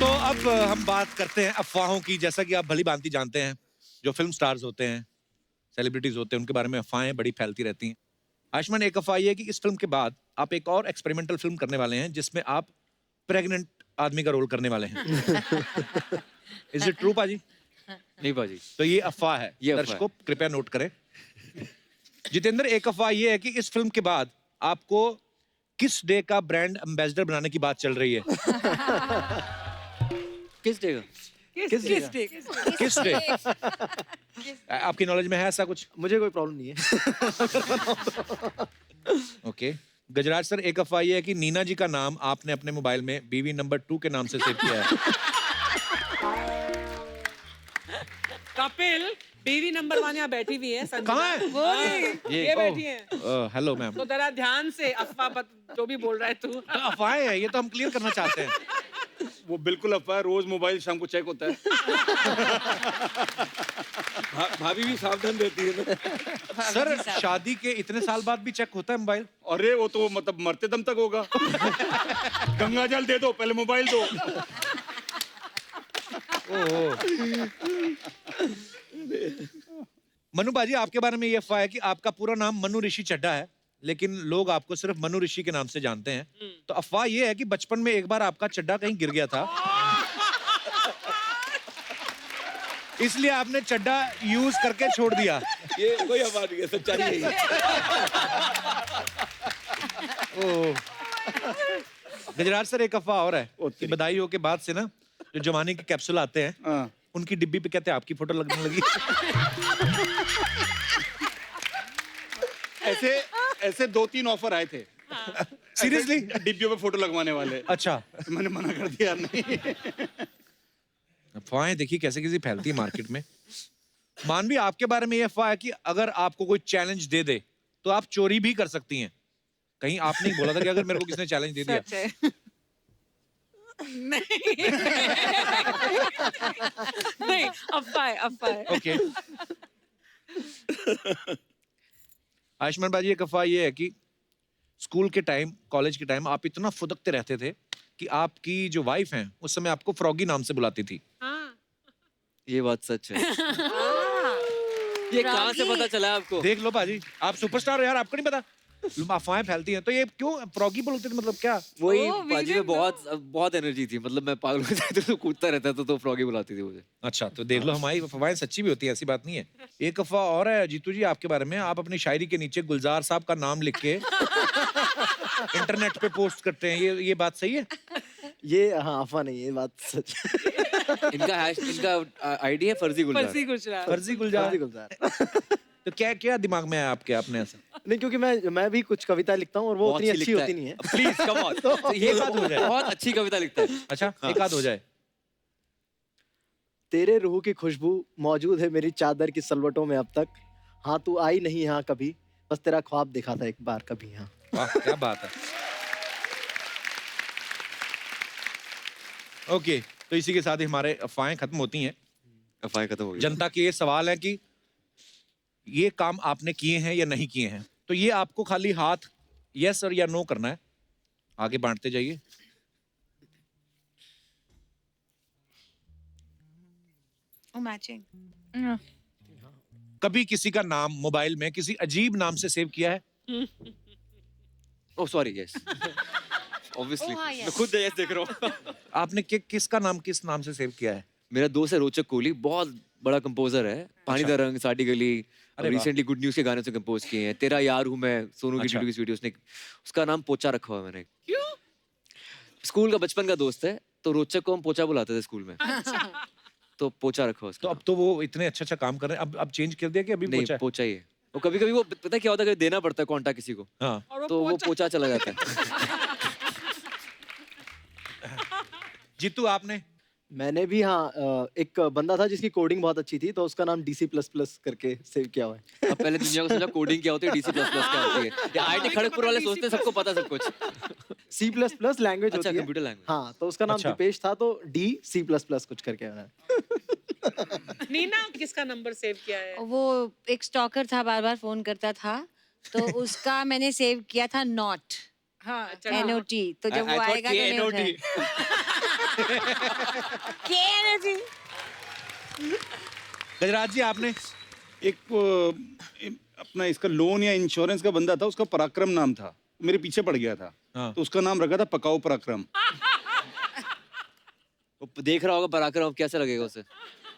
तो अब हम बात करते हैं अफवाहों की। जैसा कि आप भली भांति जानते हैं, जो फिल्म स्टार्स होते हैं, सेलिब्रिटीज होते हैं, उनके बारे में अफवाहें बड़ी फैलती रहती हैं। आयुष्मान, एक अफवाह ये है कि इस फिल्म के बाद आप एक और एक्सपेरिमेंटल फिल्म करने वाले हैं जिसमें आप प्रेग्नेंट आदमी का रोल करने वाले हैं। इज इट ट्रू पाजी? नहीं पाजी, तो ये अफवाह है, ये अफवाह दर्शकों कृपया नोट करें। जितेंद्र, एक अफवाह ये है कि इस फिल्म के बाद आपको किस डे का ब्रांड एम्बेसडर बनाने की बात चल रही है। किस डे का? किस डे? आपकी नॉलेज में है ऐसा कुछ? मुझे कोई प्रॉब्लम नहीं है। ओके। गजराज सर, एक अफवाह ये है कि नीना जी का नाम आपने अपने मोबाइल में बीवी नंबर 2 के नाम से सेव किया है। कपिल, बीवी नंबर 1 यहाँ बैठी हुई है। कहाँ है? वो नहीं, ये बैठी है। Hello ma'am. तो जरा ध्यान से अफवाह जो भी बोल रहा है तू। अफवाहें है ये, तो हम क्लियर करना चाहते हैं। वो बिल्कुल अफवाह है, रोज मोबाइल शाम को चेक होता है। भाभी भी सावधान रहती है ना। सर, शादी के इतने साल बाद भी चेक होता है मोबाइल? अरे वो तो मतलब मरते दम तक होगा। गंगा जल दे दो, पहले मोबाइल दो। मनु बाजी, आपके बारे में ये अफवाह है कि आपका पूरा नाम मनु ऋषि चड्ढा है, लेकिन लोग आपको सिर्फ मनु ऋषि के नाम से जानते हैं। तो अफवाह ये है कि बचपन में एक बार आपका चड्ढा कहीं गिर गया था, इसलिए आपने चड्ढा यूज करके छोड़ दिया। ये कोई अफवाह नहीं है, सच्चाई है ये। गजराज सर, एक अफवाह और है कि बधाई हो के बाद से ना जो जवानी के कैप्सूल आते हैं, उनकी डिब्बी पे कहते हैं आपकी फोटो लगने लगी। ऐसे 2-3 ऑफर आए थे। सीरियसली? डिब्बियों पे फोटो लगवाने वाले। अच्छा। तो मैंने मना कर दिया, नहीं। अफवाहें देखिए कैसे कैसे फैलती है मार्केट में। मानवी, आपके बारे में ये अफवाह है कि अगर आपको कोई चैलेंज दे दे तो आप चोरी भी कर सकती हैं। कहीं आपने ही बोला था कि अगर मेरे को किसने चैलेंज दे दिया। नहीं, अफवाह। ओके। आयुष्मान बाजी, एक अफवाह ये है कि स्कूल के टाइम, कॉलेज के टाइम आप इतना फुदकते रहते थे कि आपकी जो वाइफ हैं उस समय आपको फ्रॉगी नाम से बुलाती थी। ये बात सच है। ये कहाँ से पता चला आपको? देख लो बाजी, आप सुपरस्टार हो यार, आपको नहीं पता? अफवाहें फैलती हैं। तो ये क्यों फ्रॉगी बोलते थे, मतलब क्या? वही बाजी में बहुत एनर्जी थी, मतलब मैं पागल हो जाता तो कूदता रहता था, तो फ्रॉगी बुलाती थी मुझे। अच्छा, तो देख लो हमारी अफवाहें सच्ची भी होती है, ऐसी बात नहीं है। एक अफवाह और है जीतू जी आपके बारे में, आप अपनी शायरी के नीचे गुलजार साहब का नाम लिख के इंटरनेट पे पोस्ट करते हैं, ये बात सही है? ये हाँ अफवाह नहीं है, ये बात सच। इनका आईडी है फर्जी गुलजार। फर्जी गुलजार। तो क्या क्या दिमाग में है आपके, आपने ऐसा? नहीं, क्योंकि मैं भी कुछ कविता लिखता हूँ और वो उतनी अच्छी होती नहीं है। Please come on. तो ये बात हो जाए। बहुत अच्छी कविता लिखता है। अच्छा, एक आध हो जाए। तेरे रूह की खुशबू मौजूद है मेरी चादर की सलवटों में अब तक। हाँ, तू आई नहीं यहाँ कभी, बस तेरा ख्वाब देखा था एक बार कभी यहाँ। वाह, क्या बात है। ओके, तो इसी के साथ ही हमारे अफवाहें खत्म होती हैं। अफवाहें खत्म हो गई। जनता के ये सवाल है कि ये काम आपने किए हैं या नहीं किए हैं, तो ये आपको खाली हाथ यस और या नो करना है। आगे बांटते जाइए। मैचिंग। कभी किसी का नाम मोबाइल में किसी अजीब नाम से सेव किया है? ओह सॉरी, यस ऑब्वियसली मैं खुद यस देख रहा हूँ। आपने किसका नाम किस नाम से सेव किया है? मेरा दोस्त है रोचक कोहली, बहुत बड़ा कंपोजर है, पानी दा रंग, साडी गली, अरे वाह। रिसेंटली गुड न्यूज के गाने से कंपोज किए हैं। तेरा यार हूँ मैं, सोनू की अच्छा। ड्यूटी की वीडियो, उसने उसका नाम पोचा रखा हुआ है मैंने। क्यों? स्कूल का बचपन का दोस्त है, तो रोचक को हम पोचा बुलाते थे स्कूल में, तो पोचा रखा हुआ उसका। तो अब तो वो इतने अच्छा काम कर रहे हैं, अब चेंज कर दिया कि अभी नहीं, पोचा है? पोचा ही है। वो कभी कभी वो पता है क्या होता है, देना पड़ता है कॉन्टा किसी को, हाँ। तो वो पोचा चला जाता है। जीतू आपने? मैंने भी हाँ, एक बंदा था जिसकी कोडिंग बहुत अच्छी थी, तो उसका नाम DC++ करके सेव किया हुआ है। अब पहले दुनिया को समझा कोडिंग क्या होती है, DC++ क्या होती है। या IIT खड़गपुर वाले सोचते हैं सबको पता सब कुछ। C++ लैंग्वेज अच्छा, होती है। Computer language. हाँ, तो उसका नाम अच्छा। दीपेश था, तो DC++ कुछ करके है। नीना किसका नंबर सेव किया है? वो एक स्टॉकर था, बार बार फोन करता था, तो उसका मैंने सेव किया था नॉट, हाँ, अच्छा। NOT। तो जब वो आएगा तो नहीं उठाएगा। KNOT। गजराज जी आपने? अपना इसका लोन या इंश्योरेंस का बंदा था, उसका पराक्रम नाम था, मेरे पीछे पड़ गया था, हाँ। तो उसका नाम रखा था पकाओ पराक्रम। वो देख रहा होगा पराक्रम, अब कैसा लगेगा उसे?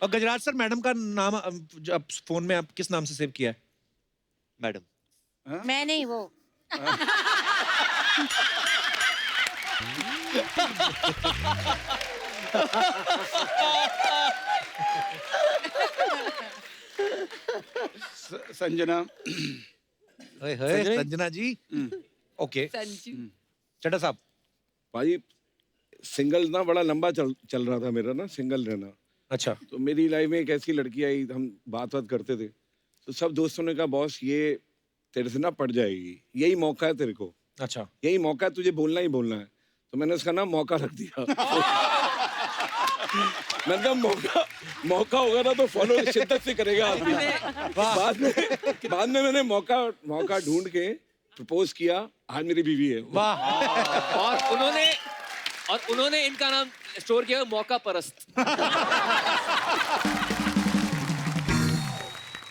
और गजराज सर, मैडम का नाम अब फोन में आप किस नाम से सेव किया है? मैडम। मैं नहीं, वो संजना। संजना जी। ओके। चड्डा साहब। भाई सिंगल ना बड़ा लंबा चल रहा था मेरा ना, सिंगल रहना। अच्छा। तो मेरी लाइफ में एक ऐसी लड़की आई, हम बात करते थे, तो सब दोस्तों ने कहा बॉस ये तेरे से ना पड़ जाएगी, यही मौका है तेरे को। अच्छा। यही मौका है, तुझे बोलना ही बोलना है। तो मैंने उसका नाम मौका रख दिया। मैंने कहा मौका होगा ना तो फॉलो शिद्दत से करेगा आदमी। बाद में मैंने मौका ढूंढ के प्रपोज किया, आज मेरी बीवी है। वाह। और उन्होंने इनका नाम स्टोर किया मौका परस्त।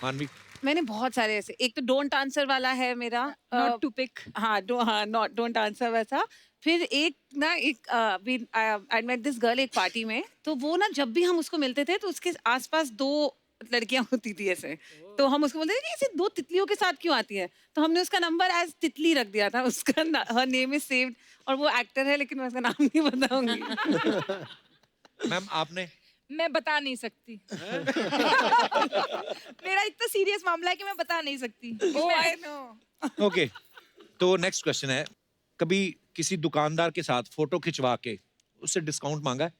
मानवी? मैंने बहुत सारे ऐसे, एक तो डोंट आंसर वाला है मेरा, Not to pick. हाँ नॉट डोंट आंसर वैसा। फिर एक ना आई मेट दिस गर्ल एक पार्टी में, तो वो ना जब भी हम उसको मिलते थे तो उसके आसपास 2 लड़कियां होती थी ऐसे, तो हम उसको बोलते थे कि ऐसे 2 तितलियों के साथ क्यों आती है, तो हमने उसका नंबर एज तितली रख दिया था। उसका हर नेम इज सेव्ड, और वो एक्टर है लेकिन मैं उसका नाम नहीं बताऊंगी। मैम आपने? मैं बता नहीं सकती। मेरा इतना सीरियस मामला है कि मैं बता नहीं सकती। ओह आई नो। ओके, तो नेक्स्ट क्वेश्चन है, कभी किसी दुकानदार के साथ फोटो खिंचवा के उससे डिस्काउंट मांगा है?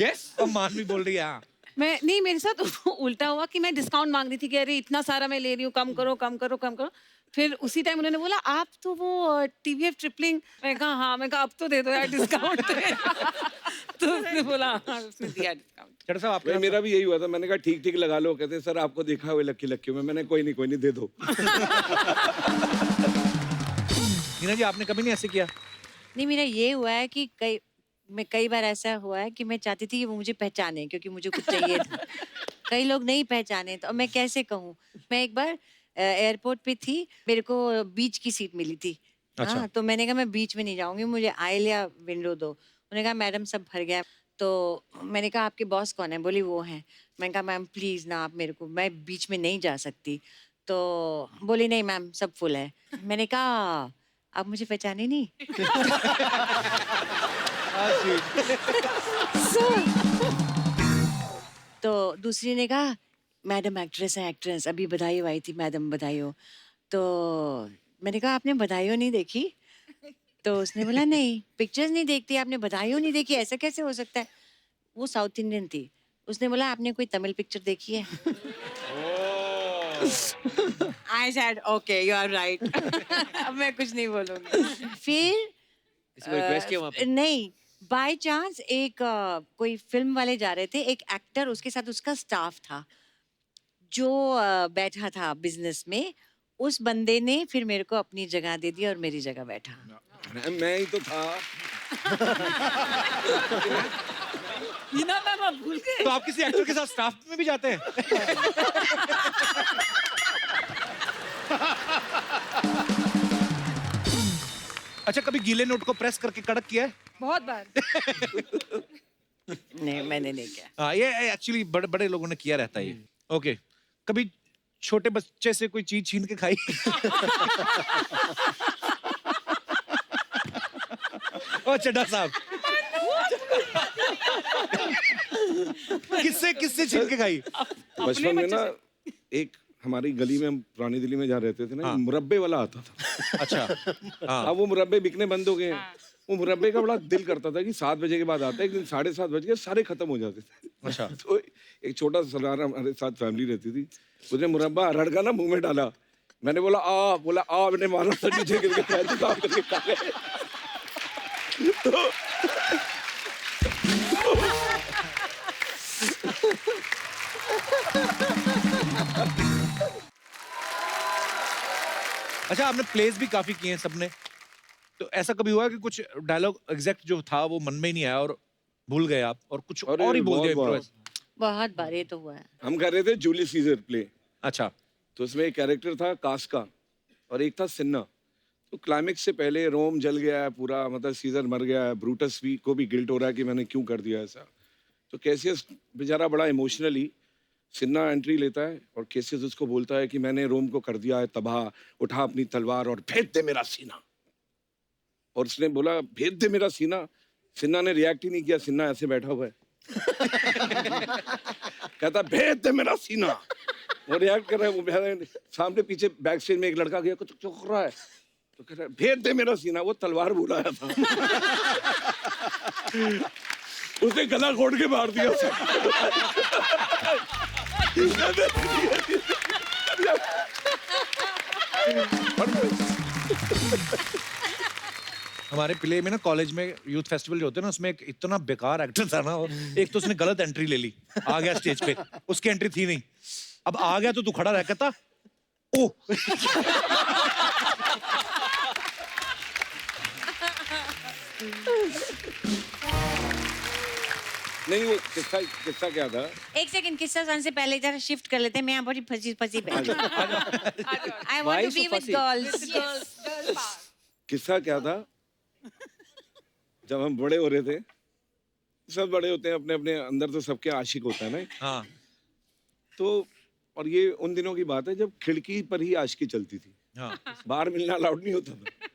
यस। अब मानवी बोल रही है हाँ। मैं नहीं, मेरे साथ उल्टा हुआ कि मैं डिस्काउंट मांग रही थी कि अरे इतना सारा मैं ले रही हूँ, कम करो कम करो कम करो। फिर उसी टाइम उन्होंने बोला आप तो वो TVF ट्रिपलिंग, मैं कहा हाँ, मैं कहा अब तो दे दो यार डिस्काउंट। तो उसने बोला हाँ, उसने दिया डिस्काउंट। चड्डा साहब आपके? मेरा भी यही हुआ था, मैंने कहा ठीक ठीक लगा लो, कहते सर आपको देखा हुआ लक्की में, मैंने कोई नहीं दे दो। नीना जी आपने कभी नहीं ऐसे किया? नहीं, मेरा ये हुआ है कि कई बार ऐसा हुआ है कि मैं चाहती थी कि वो मुझे पहचाने, क्योंकि मुझे कुछ चाहिए था। कई लोग नहीं पहचाने, तो मैं कैसे कहूँ। मैं एक बार एयरपोर्ट पे थी, मेरे को बीच की सीट मिली थी। अच्छा। हाँ, तो मैंने कहा मैं बीच में नहीं जाऊंगी, मुझे आइल या विंडो दो। उन्होंने कहा मैडम सब भर गया। तो मैंने कहा आपके बॉस कौन है? बोली वो हैं। मैंने कहा मैम प्लीज ना आप मेरे को, मैं बीच में नहीं जा सकती। तो बोली नहीं मैम सब फुल है। मैंने कहा आप मुझे पहचाने नहीं। तो दूसरी ने कहा मैडम एक्ट्रेस है, एक्ट्रेस अभी बधाई आई थी मैडम, बधाई हो। तो मैंने कहा आपने बधाई हो नहीं देखी? तो उसने बोला नहीं, पिक्चर्स नहीं देखती आपने, बधाई हो नहीं देखी, ऐसा कैसे हो सकता है? वो साउथ इंडियन थी। उसने बोला आपने कोई तमिल पिक्चर देखी है? I said okay you are right. अब मैं कुछ नहीं बोलूंगी। फिर रिक्वेस्ट किया वहाँ पे? नहीं, बाय चांस एक कोई फिल्म वाले जा रहे थे, एक एक्टर उसके साथ उसका स्टाफ था जो बैठा था बिजनेस में। उस बंदे ने फिर मेरे को अपनी जगह दे दी और मेरी जगह बैठा। मैं ही तो था। ना भूल गए। तो आप किसी एक्टर के साथ स्टाफ में भी जाते हैं? अच्छा, कभी गीले नोट को प्रेस करके कड़क किया है? बहुत बार। नहीं मैंने नहीं किया। हाँ, ये एक्चुअली बड़े बड़े लोगों ने किया रहता है ये। ओके, कभी छोटे बच्चे से कोई चीज छीन के खाई? ओ चड्ढा साहब, किससे छीन के खाई? बचपन में ना एक हमारी गली में, हम पुरानी दिल्ली में जहाँ रहते थे ना, मुरब्बे वाला आता था। अच्छा। अब वो मुरब्बे बिकने बंद हो गए। वो मुरब्बे का बड़ा दिल करता था कि 7 बजे के बाद आता है। एक दिन 7:30 बज गए, सारे खत्म हो जाते थे। अच्छा। तो एक छोटा सा सरदार हमारे साथ फैमिली रहती थी, उसने मुरब्बा अरहड़ का ना मुंह में डाला। मैंने बोला आ, मैंने मारा था, नीचे गिर के पैर साफ करके खा गए। अच्छा, आपने प्लेस भी काफी किए हैं सबने, तो ऐसा कभी हुआ कि कुछ डायलॉग एग्जैक्ट जो था वो मन में ही नहीं आया और भूल गए आप और कुछ और ही बोल दिया? बहुत बार ये तो हुआ है। हम कर रहे थे जूलियस सीजर प्ले। अच्छा। तो उसमें एक कैरेक्टर था कास्का और एक था सिन्ना। तो क्लाइमेक्स से पहले रोम जल गया है पूरा, मतलब सीजर मर गया है, ब्रूटस भी को भी गिल्ट हो रहा है कि मैंने क्यों कर दिया ऐसा। तो कैसियस बेचारा बड़ा इमोशनली, सिन्ना एंट्री लेता है और कैसियस उसको बोलता है कि मैंने रोम को कर दिया है तबाह, उठा अपनी तलवार और भेद दे मेरा सीना। और उसने बोला भेद दे मेरा सीना। सिन्ना ने रिएक्ट ही नहीं किया, सिन्ना ऐसे बैठा हुआ है। कहता भेद दे मेरा सीना। वो रिएक्ट कर रहा है, वो सामने पीछे बैक स्टेज में एक लड़का गया, कुछ चौंक रहा है, तो कह रहा है भेद दे मेरा सीना। वो तलवार बुलाया था। उसने गला घोट के मार दिया। हमारे प्ले में ना, कॉलेज में यूथ फेस्टिवल जो होते हैं ना, उसमें एक इतना बेकार एक्टर था ना, और एक तो उसने गलत एंट्री ले ली, आ गया स्टेज पे, उसकी एंट्री थी नहीं। अब आ गया तो तू खड़ा रह, कहता ओ। नहीं, वो किस्सा क्या था? एक सेकंड, किस्सा सुनने से पहले जरा शिफ्ट कर लेते हैं। मैं यहाँ बड़ी फंसी बैठी। I want to be with girls. किस्सा क्या था? जब हम बड़े हो रहे थे, सब बड़े होते हैं अपने अपने अंदर, तो सबके आशिक होता है ना। हाँ। तो और ये उन दिनों की बात है जब खिड़की पर ही आशिकी चलती थी। हाँ। बाहर मिलना अलाउड नहीं होता था।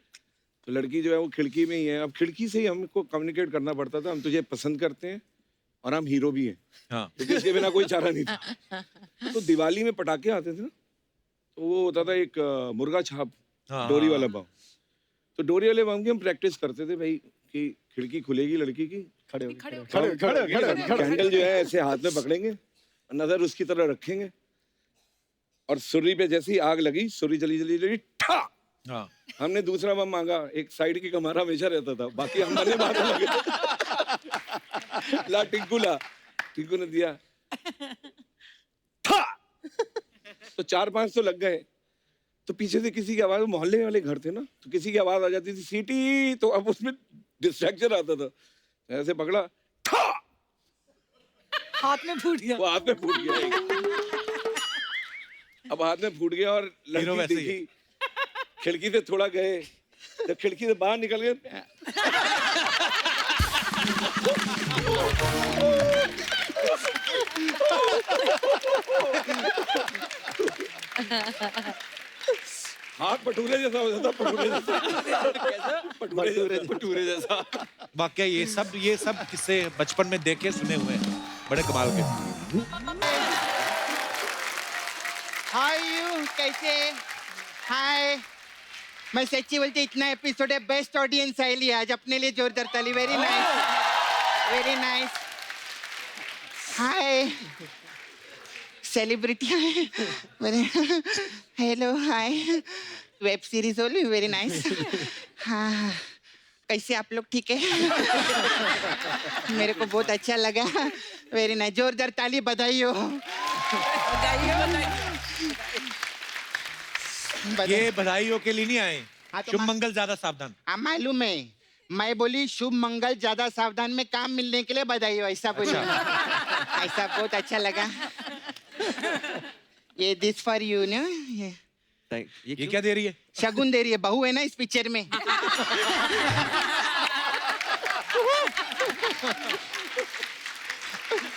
तो लड़की जो है वो खिड़की में ही है। अब खिड़की से ही हमको कम्युनिकेट करना पड़ता था, हम तुझे पसंद करते हैं और हम हीरो भी हैं। हाँ। क्योंकि इसके बिना कोई चारा नहीं था। तो दिवाली में पटाखे आते थे ना, तो वो होता था एक मुर्गा छाप, डोरी वाला बम। तो डोरी वाले बम की हम प्रैक्टिस करते थे भाई, कि खिड़की खुलेगी लड़की की, खड़े कैंडल जो है ऐसे हाथ में पकड़ेंगे, नजर उसकी तरफ रखेंगे, और सुर्री पे जैसे ही आग लगी, सुर्री जली ठा। हाँ। हमने दूसरा बम मांगा, एक साइड की कमारा हमेशा रहता था, बाकी हम मरने मारने लगे। टिंकू ने दिया ठा। तो 4-5 तो लग गए। तो पीछे से किसी की आवाज, मोहल्ले वाले घर थे ना, तो किसी की आवाज आ जाती थी सीटी, तो अब उसमें डिस्ट्रैक्शन आता था। ऐसे पकड़ा, ठा, हाथ में फूट गया। वो हाथ में फूट गया। अब हाथ में फूट गया और लड़की देखी, खिड़की से थोड़ा गए, जब खिड़की से बाहर निकल गए, हाथ भटूरे जैसा हो जाता, भटूरे जैसा। वाकई ये सब किस्से बचपन में देखे सुने हुए हैं, बड़े कमाल के। हाय यू, कैसे? हाय, मैं सच्ची बोलती, इतना एपिसोड है, बेस्ट ऑडियंस आई ली आज अपने लिए, जोरदार ताली। Very nice, very nice. Hi, सेलिब्रिटियां हैं मेरे। Hello, hi, web series only, very nice. हाँ, कैसे आप लोग? ठीक है। मेरे को बहुत अच्छा लगा, वेरी नाइस, जोरदार ताली, बधाई हो। ये बधाइयों के लिए नहीं आए, हाँ, तो शुभ मंगल ज्यादा सावधान। हाँ, मालूम है, मैं बोली शुभ मंगल ज्यादा सावधान में काम मिलने के लिए बधाई हो, ऐसा बोली। ऐसा बहुत अच्छा लगा। ये दिस फॉर यू ना, ये क्या दे रही है? शगुन दे रही है, बहू है ना इस पिक्चर में।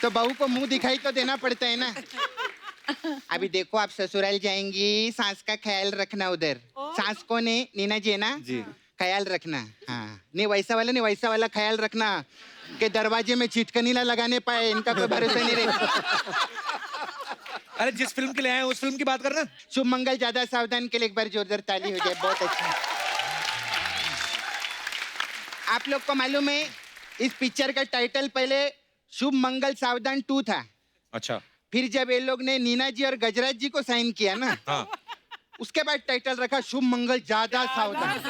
तो बहू को मुंह दिखाई तो देना पड़ता है ना। अभी देखो आप ससुराल जाएंगी, सास का ख्याल रखना उधर। सास को ने नीना जी है ना जी, ख्याल रखना। हाँ नहीं वैसा वाला नहीं, वैसा वाला ख्याल रखना कि दरवाजे में चिटकनी ना लगाने पाए, इनका कोई भरोसा नहीं रहता। अरे जिस फिल्म के लिए आए हैं, उस फिल्म की बात करना। शुभ मंगल ज्यादा सावधान के लिए एक बार जोरदार ताली हो जाए, बहुत अच्छा। आप लोग को मालूम है इस पिक्चर का टाइटल पहले शुभ मंगल सावधान 2 था। अच्छा। फिर जब ये लोग ने नीना जी और गजराज जी को साइन किया ना, हाँ। उसके बाद टाइटल रखा शुभ मंगल ज्यादा सावधान।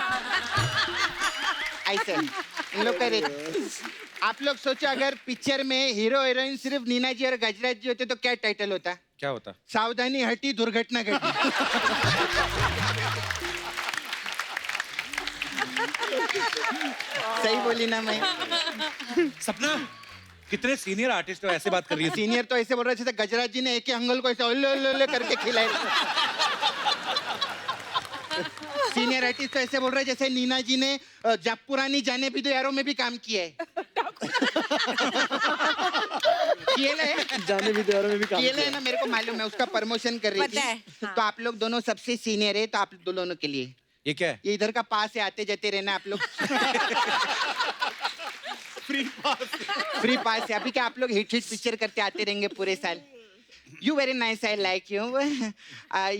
ऐसे इन लोग करे। आप लोग सोचो अगर पिक्चर में हीरो हीरोइन सिर्फ नीना जी और गजराज जी होते तो क्या टाइटल होता? क्या होता? सावधानी हटी दुर्घटना घटी। सही बोली ना मैं? सपना कितने सीनियर आर्टिस्ट हो, ऐसे बात कर रही है। सीनियर तो ऐसे बोल रहे जैसे गजराज जी ने एक ही अंगल को ऐसे ओले ओले ओले करके खिलाए। सीनियर आर्टिस्ट तो ऐसे बोल रहे जैसे नीना जी ने जब पुरानी जाने भी दो यारों में भी काम किया है। जाने भी दो यारों में भी काम किया है ना, मेरे को मालूम है, उसका प्रमोशन कर रही थी। तो आप लोग दोनों सबसे सीनियर है, तो आप दोनों के लिए ये क्या है? ये इधर का पास है, आते जाते रहना आप लोग। फ्री पास है। अभी क्या आप लोग हिट हिट पिक्चर करते आते रहेंगे पूरे साल। You very nice, I like you.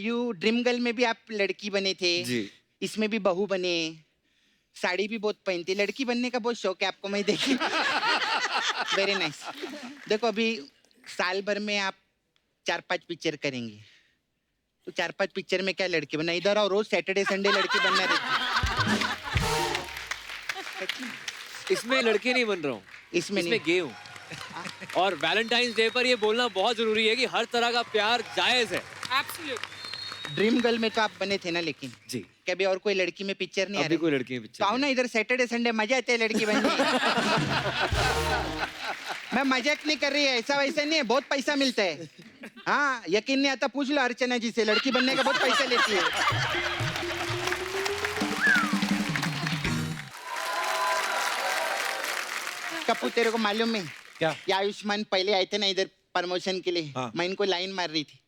You dream girl में भी आप लड़की बने थे जी, इसमें भी बहू बने, साड़ी भी बहुत पहनती, लड़की बनने का बहुत शौक है आपको, मैं देखी। Very nice. देखो अभी साल भर में आप 4-5 पिक्चर करेंगे, तो 4-5 पिक्चर में क्या लड़की बनना, इधर और रोज सैटरडे संडे लड़की बनना रहती। इसमें लड़के नहीं बन रहा हूँ, इसमें गे हूँ। और वैलेंटाइंस डे पर ये बोलना बहुत जरूरी है कि हर तरह का प्यार जायज है। ड्रीम गर्ल में तो आप बने थे ना, लेकिन जी कभी और कोई लड़की में पिक्चर नहीं आ अभी रही? कोई लड़की में तो पिक्चर आओ ना इधर, सैटरडे संडे मजा आते है लड़की बनने। मैं मजाक नहीं कर रही है, ऐसा वैसा नहीं है, बहुत पैसा मिलता है। हाँ यकीन नहीं आता पूछ लो अर्चना जी से, लड़की बनने का बहुत पैसा लेती है। कपूर तेरे को मालूम है क्या? ये आयुष्मान पहले आए थे ना इधर प्रमोशन के लिए। हाँ। मैं इनको लाइन मार रही थी।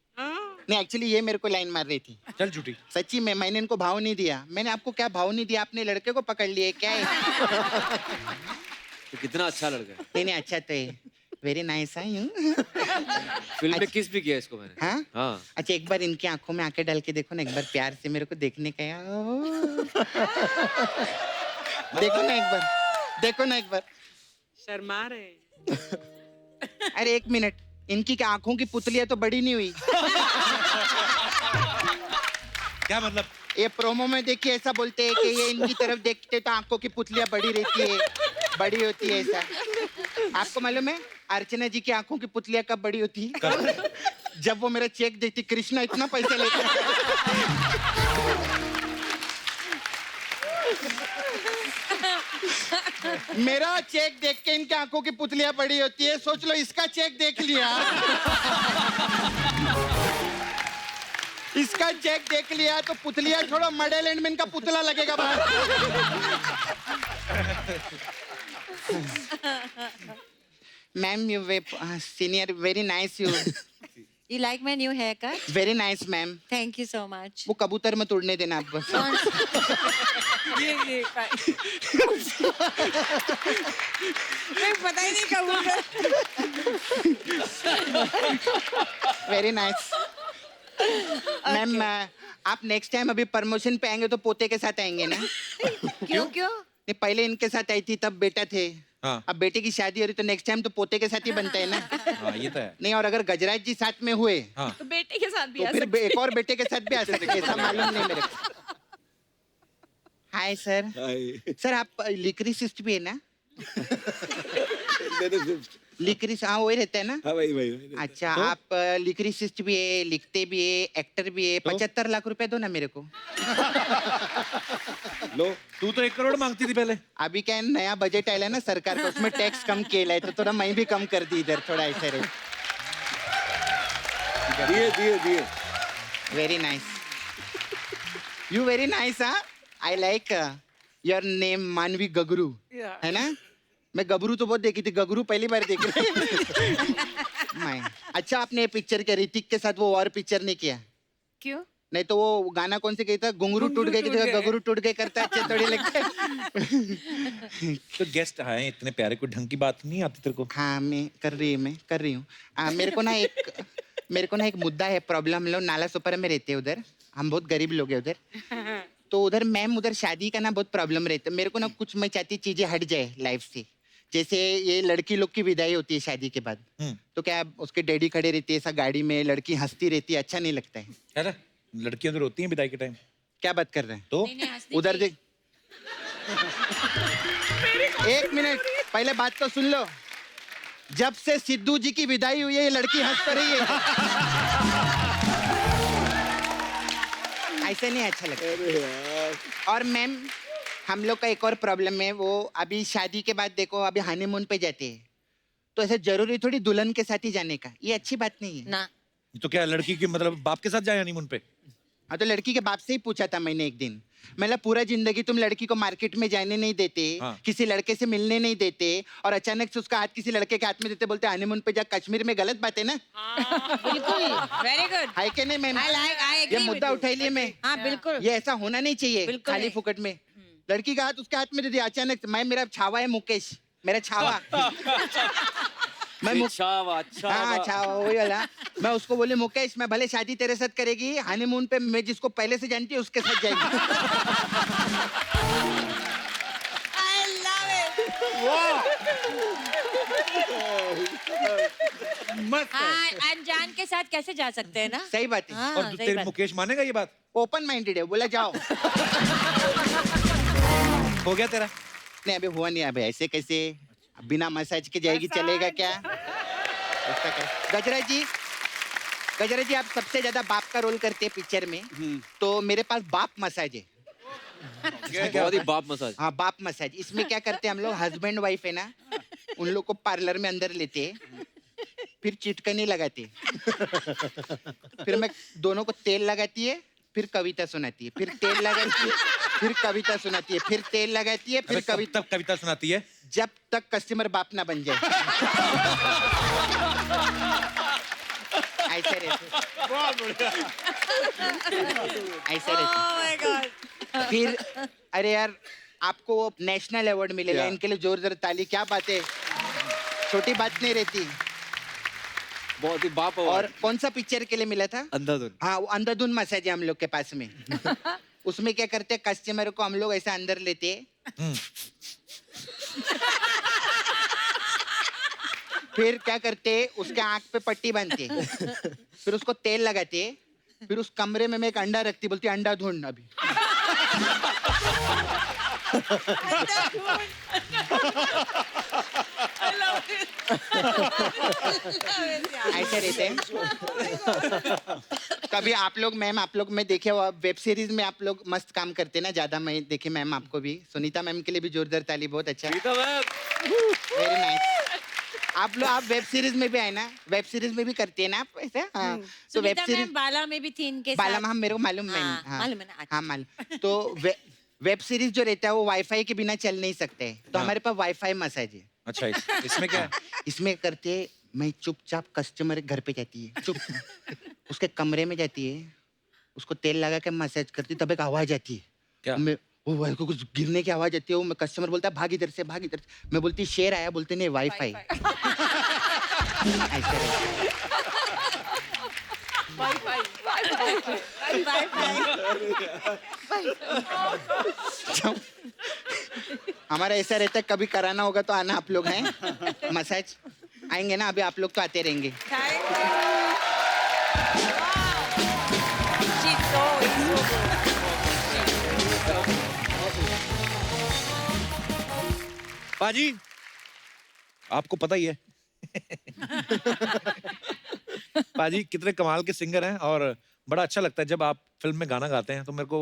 नहीं एक्चुअली ये मेरे को लाइन मार रही थी। चल झूठी। सच्ची में मैंने इनको भाव नहीं दिया। मैंने आपको क्या भाव नहीं दिया, आपने लड़के को पकड़ लिए क्या है? तो कितना अच्छा लड़का है। नहीं नहीं अच्छा तो है, वेरी नाइस है। फिल्म में किस भी किया इसको मैंने। हाँ हाँ अच्छा एक बार इनकी आंखों में आंखें डाल के देखो ना, एक बार प्यार से मेरे को देखने का यार। देखो ना एक बार, देखो ना एक बार। शर्मा रहे। अरे एक मिनट, इनकी क्या आंखों की पुतलियां तो बड़ी नहीं हुई? क्या मतलब? ये प्रोमो में देखिए ऐसा बोलते हैं कि ये इनकी तरफ देखते तो आंखों की पुतलियां बड़ी रहती है, बड़ी होती है ऐसा। आपको मालूम है अर्चना जी की आंखों की पुतलियां कब बड़ी होती है? जब वो मेरा चेक देखती, कृष्णा इतना पैसा लेता है। मेरा चेक देख के इनकी आंखों की पुतलियां बड़ी होती है, सोच लो इसका चेक देख लिया। इसका चेक देख लिया तो पुतलियां छोड़ो, मॉडल एंड में इनका पुतला लगेगा बाहर। Ma'am you senior, very nice you. You like my new haircut? Very nice ma'am. Thank you so much. वो कबूतर में तोड़ने देना आप बस। ये पता ही नहीं कबूतर। Very nice ma'am. आप नेक्स्ट टाइम अभी प्रमोशन पे आएंगे तो पोते के साथ आएंगे ना? क्यों क्यों? नहीं पहले इनके साथ आई थी तब बेटा थे। हाँ। अब बेटे की शादी हो रही तो नेक्स्ट टाइम तो पोते के साथ ही बनता है ना? हाँ ये तो है। नहीं और अगर गजराज जी साथ में हुए हाँ। तो बेटे के साथ भी तो आ फिर सकते एक और बेटे के साथ भी आ सकते हैं, ऐसा मालूम नहीं मेरे को। Hi sir. सर आप लिक्रिसिस्ट भी है ना? लिक्रिस, हाँ वही रहता है ना? हाँ भाई अच्छा तो? आप लिक्रिसिस्ट भी है, लिखते भी है, एक्टर भी है। 75 लाख रुपए दो ना मेरे को। लो तू तो 1 करोड़ मांगती थी पहले। अभी क्या है, नया बजट आया ना सरकार का, उसमें टैक्स कम किया है तो थोड़ा मैं भी कम कर दी इधर, थोड़ा ऐसा रहे। दिए very nice, you very nice. हाँ आई लाइक योर नेम मानवी गगरू, है ना? मैं गबरू तो बहुत देखी थी, गगरू पहली बार देख रही मैं। अच्छा आपने ये पिक्चर के ऋतिक के साथ वो और पिक्चर नहीं किया? क्यों? नहीं तो वो गाना कौन से कहता, घुंगरू टूट गए की जगह गगरू टूट गए करता अच्छे थोड़ी लगते। तो गेस्ट आए इतने प्यारे, कोई ढंग की बात नहीं आती तेरे को? हाँ मैं कर रही हूँ। मेरे को ना एक मुद्दा है, प्रॉब्लम। हम लोग नाला सोपारा में रहते हैं उधर, हम बहुत गरीब लोग हैं उधर। तो उधर मैम उधर शादी का ना बहुत प्रॉब्लम रहता है। मेरे को ना कुछ मैं चाहती चीजें हट जाए लाइफ से। जैसे ये लड़की लोग की विदाई होती है शादी के बाद, तो क्या उसके डैडी खड़े रहती है ऐसा गाड़ी में, लड़की हंसती रहती है, अच्छा नहीं लगता है। अरे लड़कियां तो रोती हैं विदाई के टाइम। क्या बात कर रहे हैं? तो उधर देख, एक मिनट पहले बात तो सुन लो। जब से सिद्धू जी की विदाई हुई है ये लड़की हंस तो रही है। ऐसे नहीं अच्छा लगता। और मैम हम लोग का एक और प्रॉब्लम है, वो अभी शादी के बाद देखो अभी हनीमून पे जाते हैं, तो ऐसे जरूरी थोड़ी दुल्हन के साथ ही जाने का, ये अच्छी बात नहीं है ना। तो क्या लड़की के मतलब बाप के साथ जाए हनीमून पे? हाँ तो लड़की के बाप से ही पूछा था मैंने एक दिन, मतलब पूरा जिंदगी तुम लड़की को मार्केट में जाने नहीं देते, किसी लड़के से मिलने नहीं देते, और अचानक से उसका हाथ किसी लड़के के हाथ में देते, बोलते हनीमून पे जा कश्मीर में, गलत बात है ना? बिल्कुल, वेरी गुड। है कि नहीं मैम? ये मुद्दा उठाई लिए मैं। हाँ बिल्कुल, ये ऐसा होना नहीं चाहिए बिल्कुल खाली नहीं। फुकट में। लड़की का हाथ उसके हाथ में दे दिया अचानक से। मैं, मेरा छावा है मुकेश, मेरा छावा। हाँ छावा वही वाला। मैं उसको बोली मुकेश मैं भले शादी तेरे साथ करेगी, हनीमून पे मैं जिसको पहले से जानती हूँ उसके साथ जाएगी। I love it. मस्त है। हाँ, अनजान के साथ कैसे जा सकते हैं ना? सही बात है। हाँ, और सही तेरे बात। मुकेश मानेगा ये बात? ओपन माइंडेड है, बोला जाओ। हो गया तेरा? नहीं अभी हुआ नहीं। अभी ऐसे कैसे बिना मसाज के जाएगी, चलेगा क्या? गजरा जी आप सबसे ज्यादा बाप का रोल करते हैं पिक्चर में, तो मेरे पास बाप मसाज है। बहुत ही बाप मसाज। हाँ बाप मसाज। इसमें क्या करते हैं हम लोग, हस्बैंड वाइफ है ना, उन लोग को पार्लर में अंदर लेते हैं, फिर चिटकनी लगाते हैं, फिर मैं दोनों को तेल लगाती है, फिर कविता सुनाती है, फिर तेल लगाती है, फिर कविता सुनाती है, फिर तेल लगाती है, फिर कविता सुनाती है, जब तक कस्टमर बाप ना बन जाए। ऐसे रहते, ऐसे रहते। फिर अरे यार आपको नेशनल अवार्ड मिलेगा, इनके लिए जोरदार ताली। क्या बात है, छोटी बात नहीं रहती। बहुत ही बाप। और कौन सा पिक्चर के लिए मिला था? अंधाधुन। हाँ वो अंधाधुन मसाज है हम लोग के पास में। उसमें क्या करते हैं, कस्टमर को हम लोग ऐसा अंदर लेते हैं, फिर क्या करते हैं उसके आंख पे पट्टी बांधते, फिर उसको तेल लगाते, फिर उस कमरे में मैं एक अंडा रखती, बोलती अंडा ढूंढ अभी। ऐसे रहते हैं। कभी आप लोग मैम, आप लोग मैं देखे वेब सीरीज में आप लोग मस्त काम करते हैं ना, ज्यादा मैं देखे मैम आपको भी। सुनीता मैम के लिए भी जोरदार ताली, बहुत अच्छा, वेरी नाइस। आप लोग आप वेब सीरीज में भी आए ना, वेब सीरीज में भी करते हैं ना आप ऐसा? हाँ तो वेब सीरीज बाला में भी थी इनके बाला साथ। में हम, मेरे को मालूम है। हाँ, मालूम है ना? हाँ मालूम। तो वेब सीरीज जो रहता है वो वाईफाई के बिना चल नहीं सकते है, तो हमारे पास वाईफाई मसाज है। अच्छा इसमें क्या है? इसमें करते मैं चुपचाप कस्टमर के घर पे जाती है, चुप उसके कमरे में जाती है, उसको तेल लगा के मसाज करती, तब एक आवाज आती है। क्या? मैं वो को कुछ गिरने की आवाज आती है, वो कस्टमर बोलता है भाग इधर से, भाग इधर से। मैं बोलती शेर आया, बोलते नहीं वाईफाई। ऐसे रहता है। हमारा ऐसा रहता है, कभी कराना होगा तो आना आप लोग हैं मसाज। आएंगे ना, अभी आप लोग तो आते रहेंगे। बाजी आपको पता ही है बाजी कितने कमाल के सिंगर हैं, और बड़ा अच्छा लगता है जब आप फिल्म में गाना गाते हैं, तो मेरे को